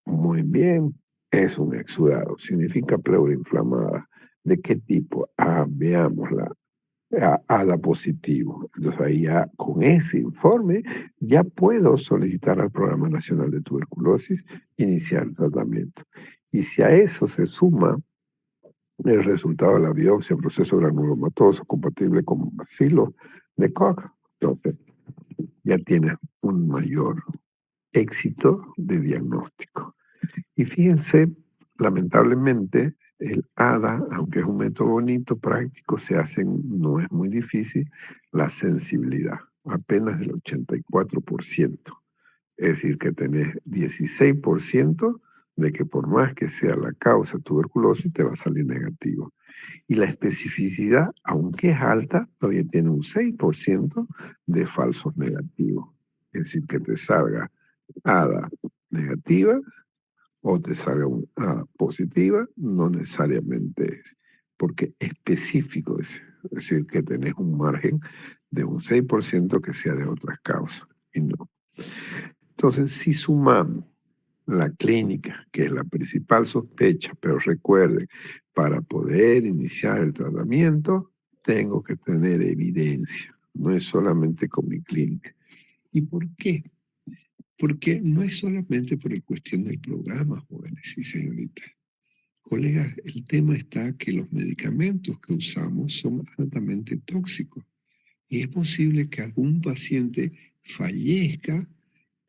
Muy bien, es un exudado, significa pleura inflamada. ¿De qué tipo? Veámosla. ADA positivo. Entonces ahí ya con ese informe ya puedo solicitar al Programa Nacional de Tuberculosis iniciar el tratamiento. Y si a eso se suma el resultado de la biopsia, proceso granulomatoso compatible con bacilo de Koch, entonces ya tienes un mayor éxito de diagnóstico. Y fíjense, lamentablemente, el ADA, aunque es un método bonito, práctico, no es muy difícil, la sensibilidad, apenas del 84%. Es decir, que tenés 16% de que por más que sea la causa tuberculosis, te va a salir negativo. Y la especificidad, aunque es alta, todavía tiene un 6% de falsos negativos. Es decir, que te salga ADA negativa o te salga una positiva, no necesariamente es, porque específico es decir, que tenés un margen de un 6% que sea de otras causas, y no. Entonces, si sumamos la clínica, que es la principal sospecha, pero recuerden, para poder iniciar el tratamiento, tengo que tener evidencia, no es solamente con mi clínica. ¿Y por qué? Porque no es solamente por la cuestión del programa, jóvenes y señoritas. Colegas, el tema está que los medicamentos que usamos son altamente tóxicos y es posible que algún paciente fallezca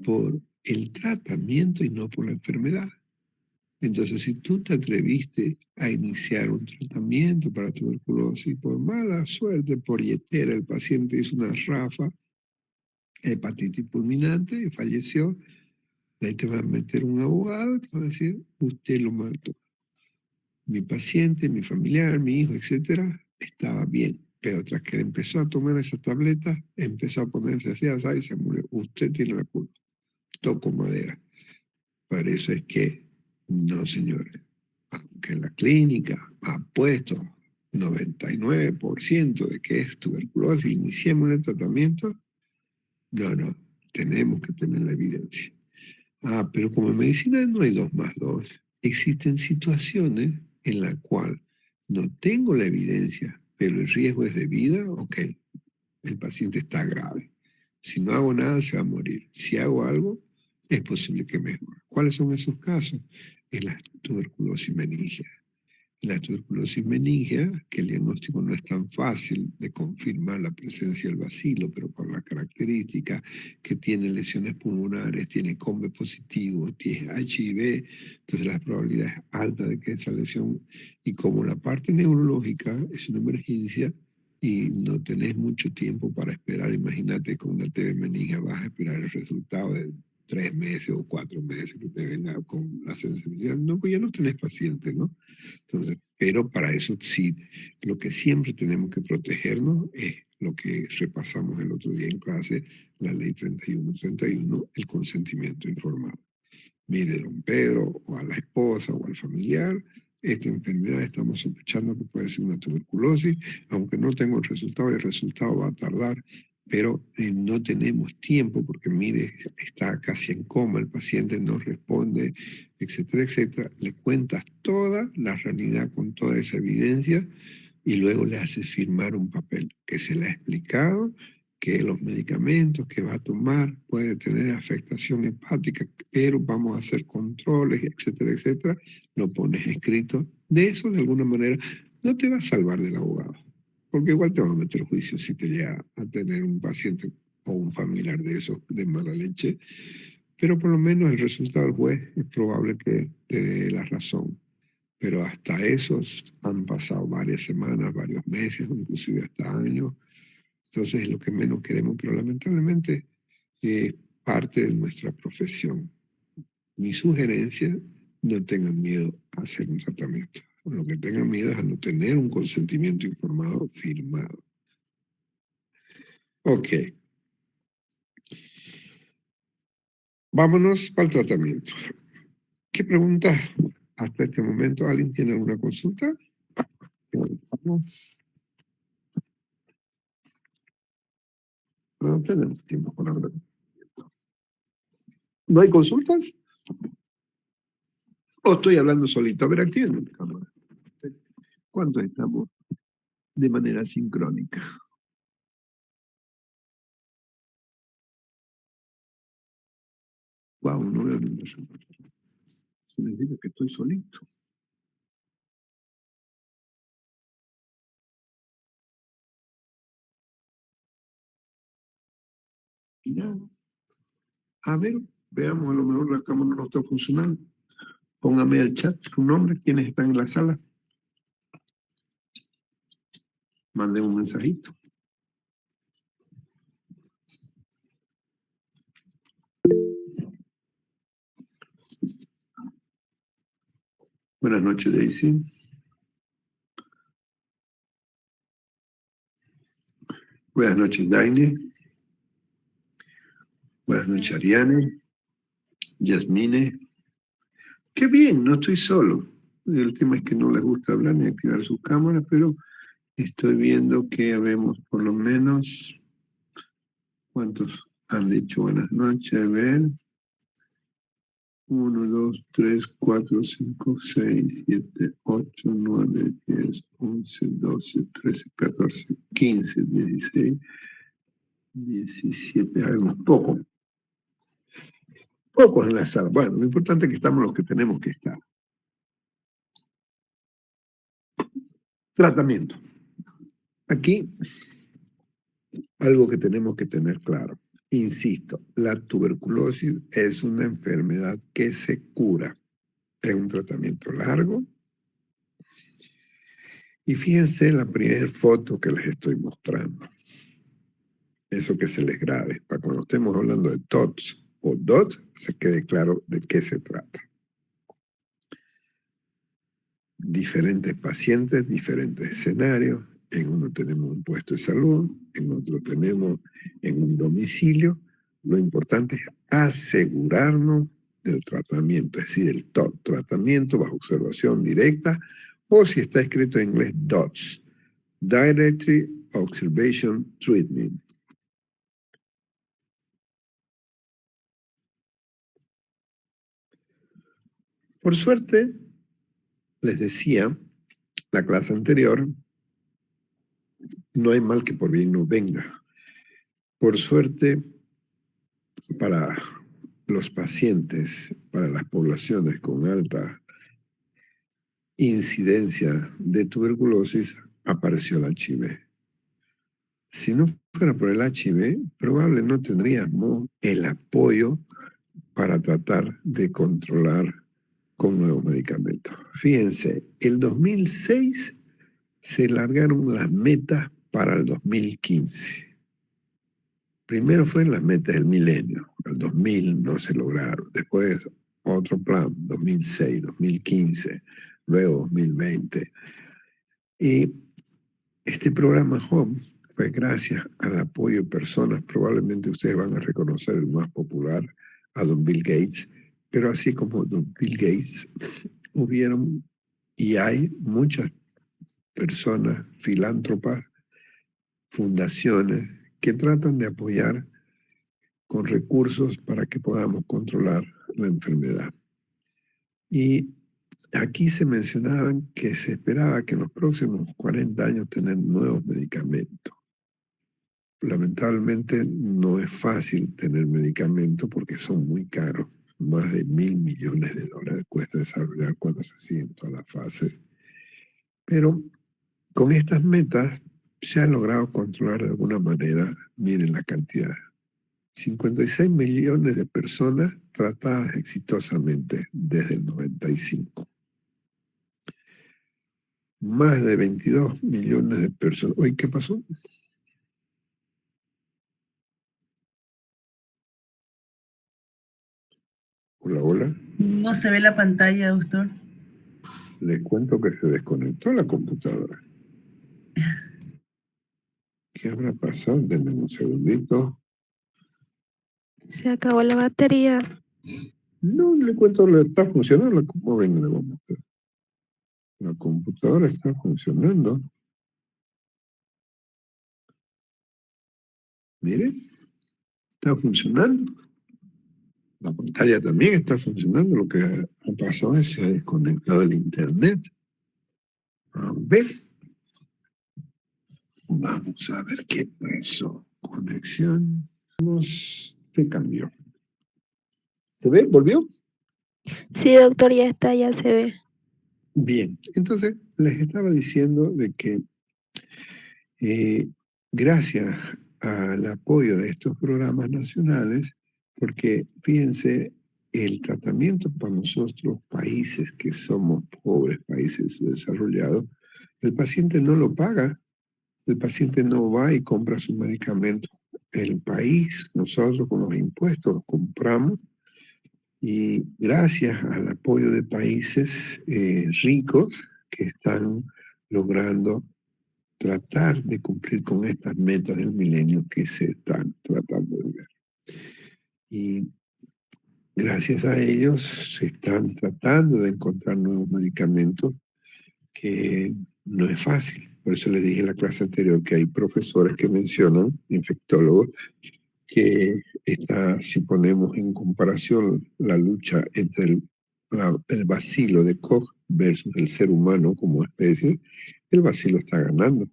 por el tratamiento y no por la enfermedad. Entonces, si tú te atreviste a iniciar un tratamiento para tuberculosis y por mala suerte, por yetera, el paciente hizo una rafa, hepatitis fulminante y falleció. Ahí te va a meter un abogado y te va a decir, usted lo mató. Mi paciente, mi familiar, mi hijo, etcétera, estaba bien. Pero tras que empezó a tomar esas tabletas, empezó a ponerse así, y se murió. Usted tiene la culpa. Toco madera. Por eso es que, no señores, aunque la clínica ha puesto 99% de que es tuberculosis, iniciemos el tratamiento, no, tenemos que tener la evidencia. Pero como en medicina no hay 2+2, existen situaciones en las cuales no tengo la evidencia, pero el riesgo es de vida, ok, el paciente está grave. Si no hago nada, se va a morir. Si hago algo, es posible que mejore. ¿Cuáles son esos casos? En la tuberculosis meningea. En la tuberculosis meningea, que el diagnóstico no es tan fácil de confirmar la presencia del bacilo, pero por la característica que tiene lesiones pulmonares, tiene COMB positivo, tiene HIV, entonces la probabilidad es alta de que esa lesión, y como la parte neurológica es una emergencia, y no tenés mucho tiempo para esperar, imagínate con una TB meningea vas a esperar el resultado de 3 meses o 4 meses que te venga con la sensibilidad, no, pues ya no tenés paciente, ¿no? Entonces, pero para eso sí, lo que siempre tenemos que protegernos es lo que repasamos el otro día en clase, la ley 3131, el consentimiento informado. Mire, don Pedro, o a la esposa o al familiar, esta enfermedad estamos sospechando que puede ser una tuberculosis, aunque no tengo el resultado va a tardar, pero no tenemos tiempo porque mire, está casi en coma, el paciente no responde, etcétera, etcétera. Le cuentas toda la realidad con toda esa evidencia y luego le haces firmar un papel que se le ha explicado, que los medicamentos que va a tomar puede tener afectación hepática, pero vamos a hacer controles, etcétera, etcétera. Lo pones escrito. De eso, de alguna manera, no te va a salvar del abogado, porque igual te van a meter juicio si te llega a tener un paciente o un familiar de esos de mala leche, pero por lo menos el resultado del juez es probable que te dé la razón. Pero hasta eso han pasado varias semanas, varios meses, inclusive hasta años. Entonces es lo que menos queremos, pero lamentablemente es parte de nuestra profesión. Mi sugerencia, no tengan miedo a hacer un tratamiento. Lo que tengan miedo es a no tener un consentimiento informado firmado. Ok. Vámonos para el tratamiento. ¿Qué preguntas hasta este momento? ¿Alguien tiene alguna consulta? Vamos. No tenemos tiempo para hablar. ¿No hay consultas? ¿O estoy hablando solito? A ver, activen la cámara. ¿Cuánto estamos? De manera sincrónica. Wow, no veo ningún resultado. Significa que estoy solito. Ya. A ver, veamos, a lo mejor la cámara no está funcionando. Póngame al chat su nombre, quienes están en la sala. Manden un mensajito. Buenas noches, Daisy. Buenas noches, Daine. Buenas noches, Ariane. Yasmine. Qué bien, no estoy solo. El tema es que no les gusta hablar ni activar sus cámaras, pero estoy viendo que habemos por lo menos... ¿Cuántos han dicho buenas noches? A ver. 1, 2, 3, 4, 5, 6, 7, 8, 9, 10, 11, 12, 13, 14, 15, 16, 17, habemos pocos. Pocos en la sala. Bueno, lo importante es que estamos los que tenemos que estar. Tratamiento. Aquí, algo que tenemos que tener claro. Insisto, la tuberculosis es una enfermedad que se cura. Es un tratamiento largo. Y fíjense la primera foto que les estoy mostrando. eso que se les grabe, para cuando estemos hablando de TOTS o DOT, se quede claro de qué se trata. Diferentes pacientes, diferentes escenarios. En uno tenemos un puesto de salud, en otro tenemos en un domicilio. Lo importante es asegurarnos del tratamiento, es decir, el TOT, tratamiento bajo observación directa, o si está escrito en inglés, DOTS, Directly Observation Treatment. Por suerte, les decía, la clase anterior, no hay mal que por bien no venga. Por suerte, para los pacientes, para las poblaciones con alta incidencia de tuberculosis, apareció el HIV. Si no fuera por el HIV, probablemente no tendríamos el apoyo para tratar de controlar con nuevos medicamentos. Fíjense, el 2006 se largaron las metas para el 2015. Primero fueron las metas del milenio, el 2000 no se lograron, después otro plan, 2006, 2015, luego 2020. Y este programa HOME fue gracias al apoyo de personas, probablemente ustedes van a reconocer el más popular, a don Bill Gates, pero así como don Bill Gates, hubieron y hay muchas personas filántropas, fundaciones que tratan de apoyar con recursos para que podamos controlar la enfermedad. Y aquí se mencionaban que se esperaba que en los próximos 40 años tener nuevos medicamentos. Lamentablemente no es fácil tener medicamentos porque son muy caros. Más de $1.000 millones cuesta desarrollar cuando se siguen todas las fases. Pero con estas metas se ha logrado controlar de alguna manera, miren la cantidad. 56 millones de personas tratadas exitosamente desde el 95. Más de 22 millones de personas. Oye, ¿qué pasó? Hola, hola. No se ve la pantalla, doctor. Les cuento que se desconectó la computadora. ¿Qué habrá pasado? Denme un segundito. Se acabó la batería. No, le cuento, le está funcionando. ¿Cómo ven? Le vamos a hacer? La computadora está funcionando. Miren, está funcionando. La pantalla también está funcionando. Lo que ha pasado es que se ha desconectado el internet. A ver. Vamos a ver qué pasó. Conexión. Se cambió. ¿Se ve? ¿Volvió? Sí, doctor, ya está, ya se ve. Bien, entonces les estaba diciendo de que gracias al apoyo de estos programas nacionales, porque fíjense, el tratamiento para nosotros, países que somos pobres, países desarrollados, el paciente no lo paga, el paciente no va y compra su medicamento. El país, nosotros con los impuestos los compramos, y gracias al apoyo de países ricos que están logrando tratar de cumplir con estas metas del milenio que se están tratando de ver. Y gracias a ellos se están tratando de encontrar nuevos medicamentos que no es fácil. Por eso les dije en la clase anterior que hay profesores que mencionan, infectólogos, que si ponemos en comparación la lucha entre el bacilo de Koch versus el ser humano como especie, el bacilo está ganando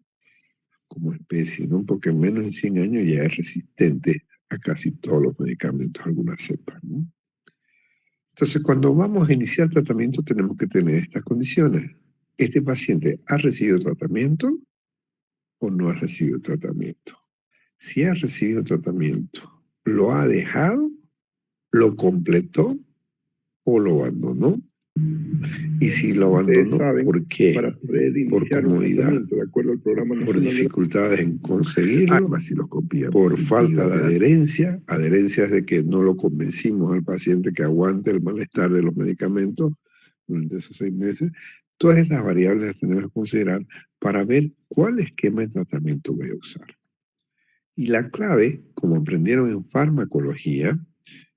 como especie, ¿no? Porque en menos de 100 años ya es resistente a casi todos los medicamentos, algunas cepas, ¿no? Entonces, cuando vamos a iniciar tratamiento tenemos que tener estas condiciones. ¿Este paciente ha recibido tratamiento o no ha recibido tratamiento? Si ha recibido tratamiento, ¿lo ha dejado? ¿Lo completó o lo abandonó? Y si lo Ustedes abandonó, saben, ¿por qué? para poder Por iniciar un comodidad, tratamiento de acuerdo al programa por nacional de dificultades en conseguirlo, vaciloscopía, por falta de adherencia. Adherencia es de que no lo convencimos al paciente que aguante el malestar de los medicamentos durante esos 6 meses. Todas esas variables las tenemos que considerar para ver cuál esquema de tratamiento voy a usar. Y la clave, como aprendieron en farmacología,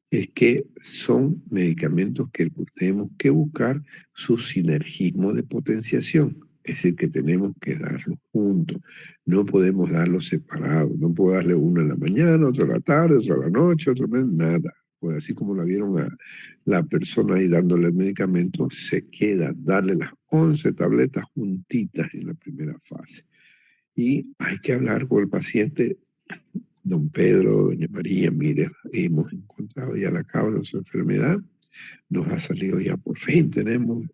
es que son medicamentos que tenemos que buscar su sinergismo de potenciación. Es decir, que tenemos que darlos juntos. No podemos darlos separados. No puedo darle uno en la mañana, otro en la tarde, otro en la noche, otro en nada. Pues así como la vieron a la persona ahí dándole el medicamento, se queda darle las 11 tabletas juntitas en la primera fase. Y hay que hablar con el paciente. Don Pedro, doña María, mire, hemos encontrado ya la causa de su enfermedad, nos ha salido ya por fin, tenemos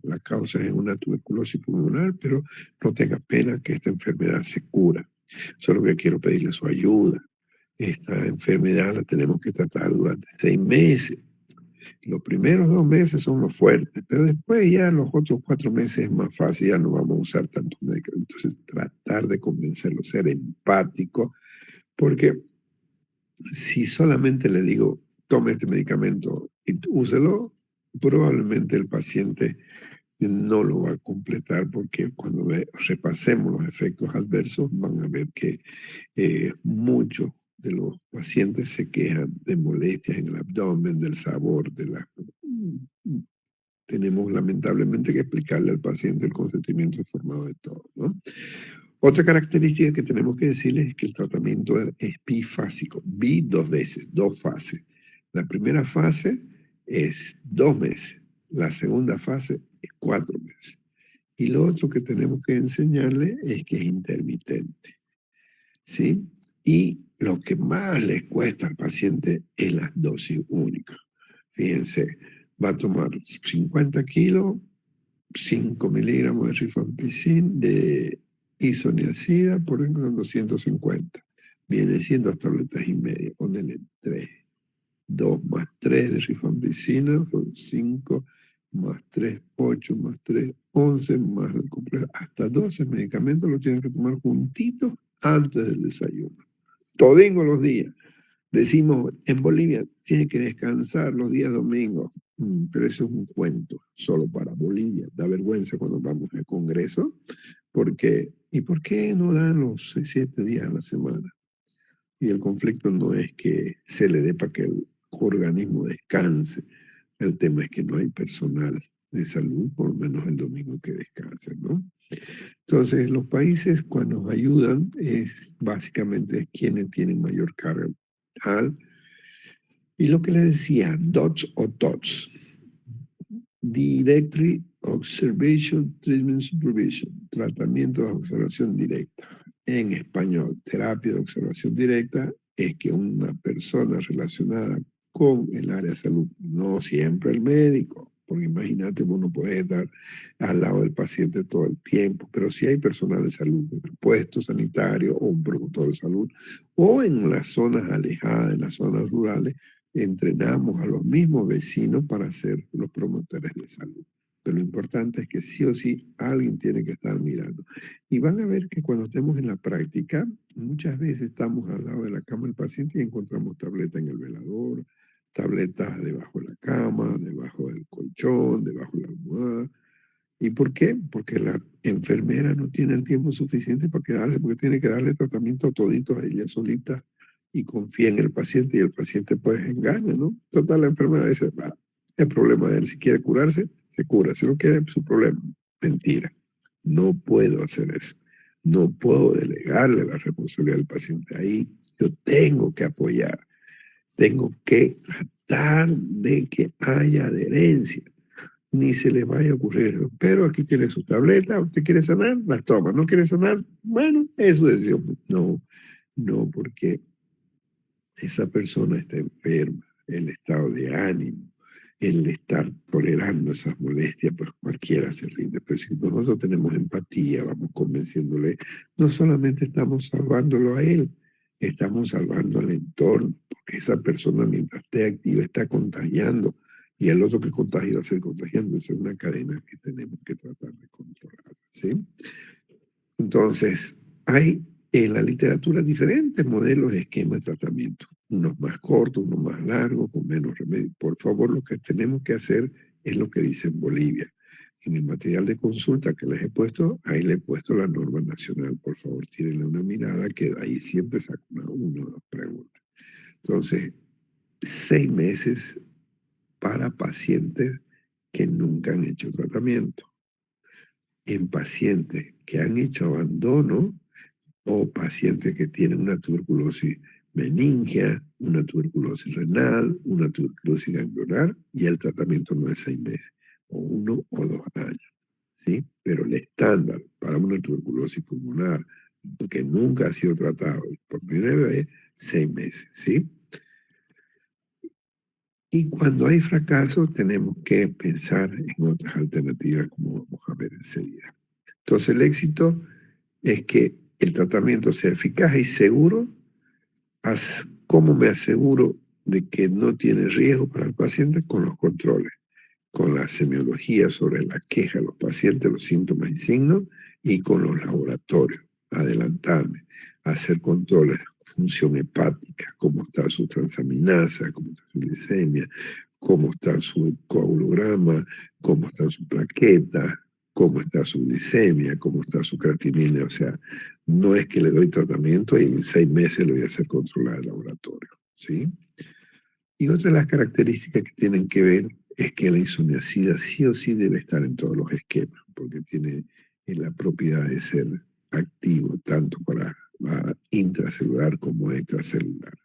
la causa es una tuberculosis pulmonar, pero no tenga pena que esta enfermedad se cura. Solo que quiero pedirle su ayuda. Esta enfermedad la tenemos que tratar durante 6 meses. Los primeros 2 meses son los fuertes, pero después ya los otros 4 meses es más fácil, ya no vamos a usar tantos medicamentos. Entonces, tratar de convencerlo, ser empático, porque si solamente le digo, tome este medicamento y úselo, probablemente el paciente no lo va a completar porque cuando repasemos los efectos adversos van a ver que muchos de los pacientes se quejan de molestias en el abdomen, del sabor, tenemos lamentablemente que explicarle al paciente el consentimiento informado de todo, ¿no? Otra característica que tenemos que decirles es que el tratamiento es bifásico. 2 veces, 2 fases. La primera fase es 2 meses. La segunda fase es 4 meses. Y lo otro que tenemos que enseñarle es que es intermitente. ¿Sí? Y lo que más les cuesta al paciente es la dosis única. Fíjense, va a tomar 50 kilos, 5 miligramos de rifampicin, de isoniazida por ejemplo 250. Viene siendo 2 tabletas y media. Ponele 3. 2 más 3 de rifampicina son 5, más 3, 8, más 3, 11, más el complejo. Hasta 12 medicamentos los tienen que tomar juntitos antes del desayuno. Todingo los días. Decimos, en Bolivia tiene que descansar los días domingos. Pero eso es un cuento solo para Bolivia. Da vergüenza cuando vamos al Congreso. ¿Y por qué no dan los 7 días a la semana? Y el conflicto no es que se le dé para que el organismo descanse. El tema es que no hay personal de salud, por lo menos el domingo que descanse, ¿no? Entonces, los países cuando nos ayudan es básicamente quienes tienen mayor carga viral. Y lo que le decía, DOTS o TOTS, Directory Observation Treatment Supervision, tratamiento de observación directa. En español, terapia de observación directa es que una persona relacionada con el área de salud, no siempre el médico, porque imagínate, vos no podés estar al lado del paciente todo el tiempo, pero sí hay personal de salud, en el puesto sanitario o un promotor de salud, o en las zonas alejadas, en las zonas rurales, entrenamos a los mismos vecinos para ser los promotores de salud. Pero lo importante es que sí o sí alguien tiene que estar mirando. Y van a ver que cuando estemos en la práctica, muchas veces estamos al lado de la cama del paciente y encontramos tabletas en el velador, tabletas debajo de la cama, debajo del colchón, debajo de la almohada. ¿Y por qué? Porque la enfermera no tiene el tiempo suficiente para quedarse, porque tiene que darle tratamiento todito a ella solita y confía en el paciente y el paciente pues engaña, ¿no? Total, la enfermera dice, va, el problema de él, si quiere curarse, se cura, si no quiere, su problema. Mentira, no puedo hacer eso. No puedo delegarle la responsabilidad al paciente ahí. Yo tengo que apoyar, tengo que tratar de que haya adherencia. Ni se le vaya a ocurrir, pero aquí tiene su tableta, usted quiere sanar, la toma, no quiere sanar, bueno, eso es decisión. No, porque esa persona está enferma, el estado de ánimo, el estar tolerando esas molestias, pues cualquiera se rinde. Pero si nosotros tenemos empatía, vamos convenciéndole, no solamente estamos salvándolo a él, estamos salvando al entorno, porque esa persona mientras esté activa está contagiando y el otro que contagia va a ser contagiando. Esa es una cadena que tenemos que tratar de controlar, ¿sí? Entonces, hay en la literatura diferentes modelos de esquema de tratamiento, unos más cortos, unos más largos, con menos remedio. Por favor, lo que tenemos que hacer es lo que dice en Bolivia. En el material de consulta que les he puesto, ahí le he puesto la norma nacional. Por favor, tírenle una mirada, que de ahí siempre saco una o dos preguntas. Entonces, 6 meses para pacientes que nunca han hecho tratamiento. En pacientes que han hecho abandono o pacientes que tienen una tuberculosis meningia, una tuberculosis renal, una tuberculosis ganglionar, y el tratamiento no es 6 meses, o 1 o 2 años, ¿sí? Pero el estándar para una tuberculosis pulmonar que nunca ha sido tratado por primera vez, 6 meses, ¿sí? Y cuando hay fracaso, tenemos que pensar en otras alternativas, como vamos a ver enseguida. Entonces, el éxito es que el tratamiento sea eficaz y seguro. ¿Cómo me aseguro de que no tiene riesgo para el paciente? Con los controles, con la semiología sobre la queja de los pacientes, los síntomas y signos, y con los laboratorios. Adelantarme, hacer controles de función hepática, cómo está su transaminasa, cómo está su glicemia, cómo está su coagulograma, cómo está su plaqueta, cómo está su glicemia, cómo está su creatinina. O sea, no es que le doy tratamiento y en 6 meses le voy a hacer controlar el laboratorio, ¿sí? Y otra de las características que tienen que ver es que la isoniazida sí o sí debe estar en todos los esquemas, porque tiene la propiedad de ser activo tanto para intracelular como extracelular.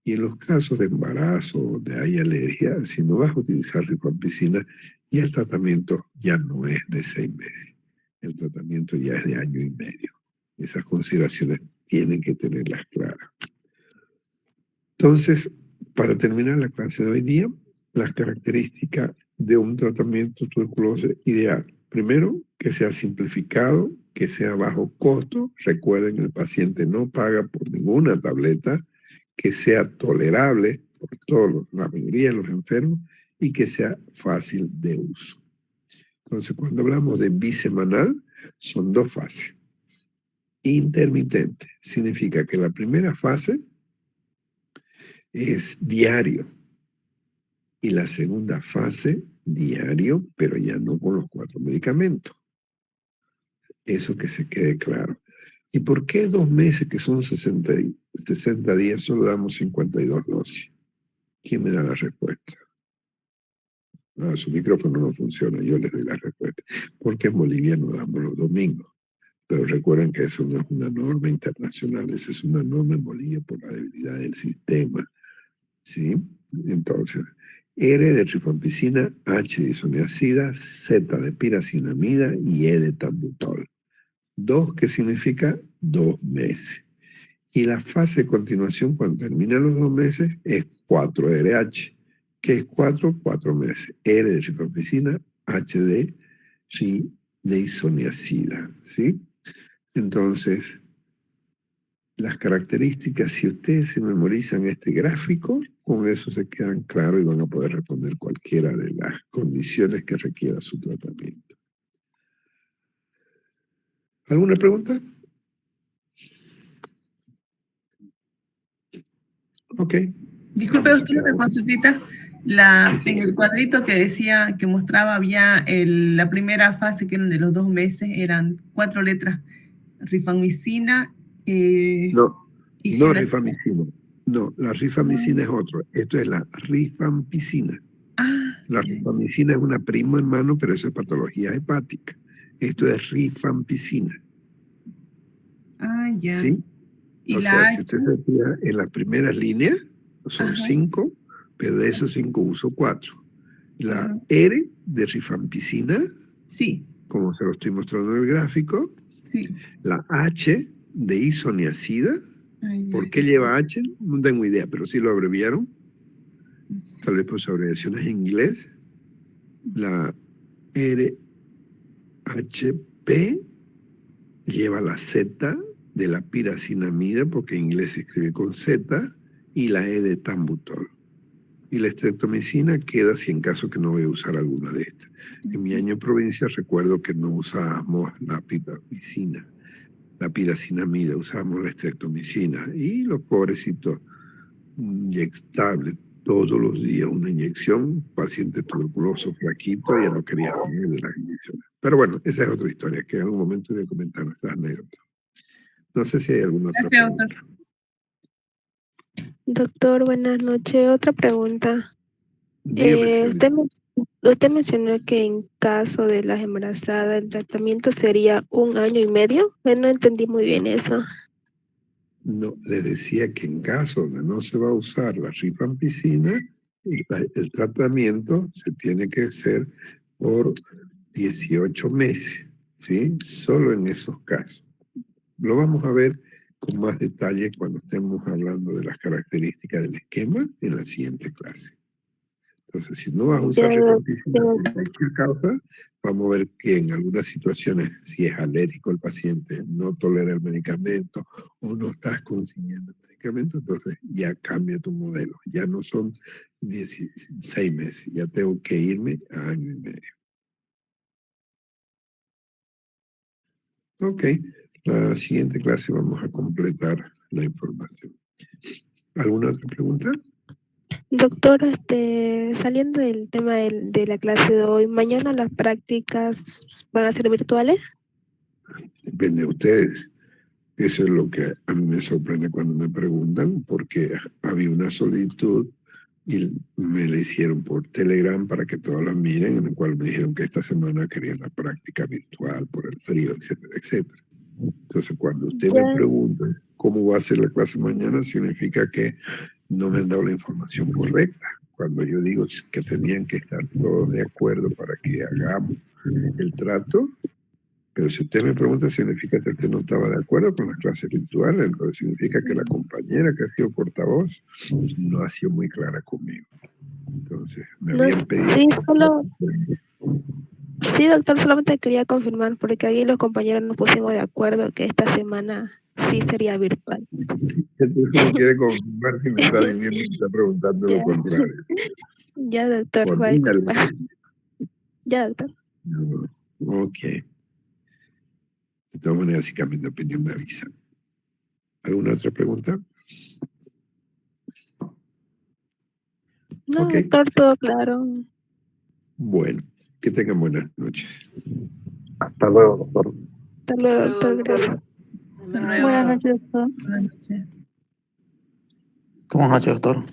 Y en los casos de embarazo, donde hay alergia, si no vas a utilizar rifampicina, y el tratamiento ya no es de 6 meses, el tratamiento ya es de 1 año y medio. Esas consideraciones tienen que tenerlas claras. Entonces, para terminar la clase de hoy día, las características de un tratamiento de tuberculosis ideal. Primero, que sea simplificado, que sea bajo costo. Recuerden que el paciente no paga por ninguna tableta, que sea tolerable por la mayoría de los enfermos y que sea fácil de uso. Entonces, cuando hablamos de bisemanal, son 2 fases. Intermitente significa que la primera fase es diario y la segunda fase diario, pero ya no con los 4 medicamentos. Eso que se quede claro. ¿Y por qué 2 meses, que son 60 días, solo damos 52 dosis? ¿Quién me da la respuesta? Su micrófono no funciona, yo les doy la respuesta. Porque en Bolivia no damos los domingos. Pero recuerden que eso no es una norma internacional, esa es una norma en Bolivia por la debilidad del sistema, ¿sí? Entonces, R de rifampicina, H de isoniazida, Z de piracinamida y E de tambutol. 2, que significa 2 meses. Y la fase de continuación, cuando terminan los 2 meses, es 4RH, que es 4 meses. R de rifampicina, H de isoniazida, ¿sí? Entonces, las características, si ustedes se memorizan este gráfico, con eso se quedan claros y van a poder responder cualquiera de las condiciones que requiera su tratamiento. ¿Alguna pregunta? Ok. Disculpe, Vamos doctor, allá. una consultita. En el cuadrito que decía, que mostraba, había la primera fase, que eran de los 2 meses, eran 4 letras: rifamicina, No, y no rifamicina. No, la rifamicina es Ah, otro. Esto es la rifampicina. La ya. rifamicina es una prima hermano, pero eso es patología hepática. Esto es rifampicina. Ya. ¿Sí? Y O la sea, si H, usted se fija en las primeras líneas, son ajá, 5, pero de esos 5 uso 4. La ajá, R de rifampicina, sí, como se lo estoy mostrando en el gráfico. sí. La H de isoniazida. ¿Por Ya, qué lleva H? No tengo idea, pero sí lo abreviaron. sí, Tal vez por su abreviación en inglés. La RHP lleva la Z de la piracinamida, porque en inglés se escribe con Z, y la E de tambutol. Y la estreptomicina queda si en caso que no voy a usar alguna de estas. En mi año en provincia recuerdo que no usábamos la pipamicina, la piracinamida, usábamos la estreptomicina. Y los pobrecitos inyectables todos los días, una inyección, paciente tuberculoso, flaquito, ya no quería salir de las inyecciones. Pero bueno, esa es otra historia, que en algún momento voy a comentar esas anécdotas. No sé si hay alguna otra pregunta. Doctor, buenas noches. Otra pregunta. Dígame, señorita. Usted mencionó que en caso de las embarazadas el tratamiento sería 1 año y medio. No entendí muy bien eso. No, le decía que en caso de no se va a usar la rifampicina, el tratamiento se tiene que hacer por 18 meses, ¿sí? Solo en esos casos. Lo vamos a ver con más detalle cuando estemos hablando de las características del esquema en la siguiente clase. Entonces, si no vas a usar rifampicina por cualquier causa, vamos a ver que en algunas situaciones, si es alérgico el paciente, no tolera el medicamento o no estás consiguiendo el medicamento, entonces ya cambia tu modelo. Ya no son 16 meses, ya tengo que irme a 1 año y medio. Ok, la siguiente clase vamos a completar la información. ¿Alguna otra pregunta? Doctor, saliendo del tema de la clase de hoy, ¿mañana las prácticas van a ser virtuales? Depende de ustedes. Eso es lo que a mí me sorprende cuando me preguntan, porque había una solicitud y me la hicieron por Telegram para que todos la miren, en el cual me dijeron que esta semana querían la práctica virtual por el frío, etcétera, etcétera. Entonces, cuando usted me pregunta cómo va a ser la clase mañana, significa que no me han dado la información correcta. Cuando yo digo que tenían que estar todos de acuerdo para que hagamos el trato, pero si usted me pregunta, significa que usted no estaba de acuerdo con las clases virtuales, entonces significa que la compañera que ha sido portavoz no ha sido muy clara conmigo. Entonces, me habían pedido... Sí, doctor, solamente quería confirmar, porque ahí los compañeros nos pusimos de acuerdo que esta semana sí sería virtual. Entonces no quiere confirmar si me está diciendo que está preguntando lo contrario. Ya, doctor. Coordínalo. Ya, doctor. No, ok. De todas maneras, si cambian de opinión, me avisan. ¿Alguna otra pregunta? No, Okay. doctor, todo claro. Bueno, que tengan buenas noches. Hasta luego, doctor. Hasta luego, doctor. Gracias. Hasta luego. Buenas noches, doctor. Buenas noches. Buenas noches, doctor.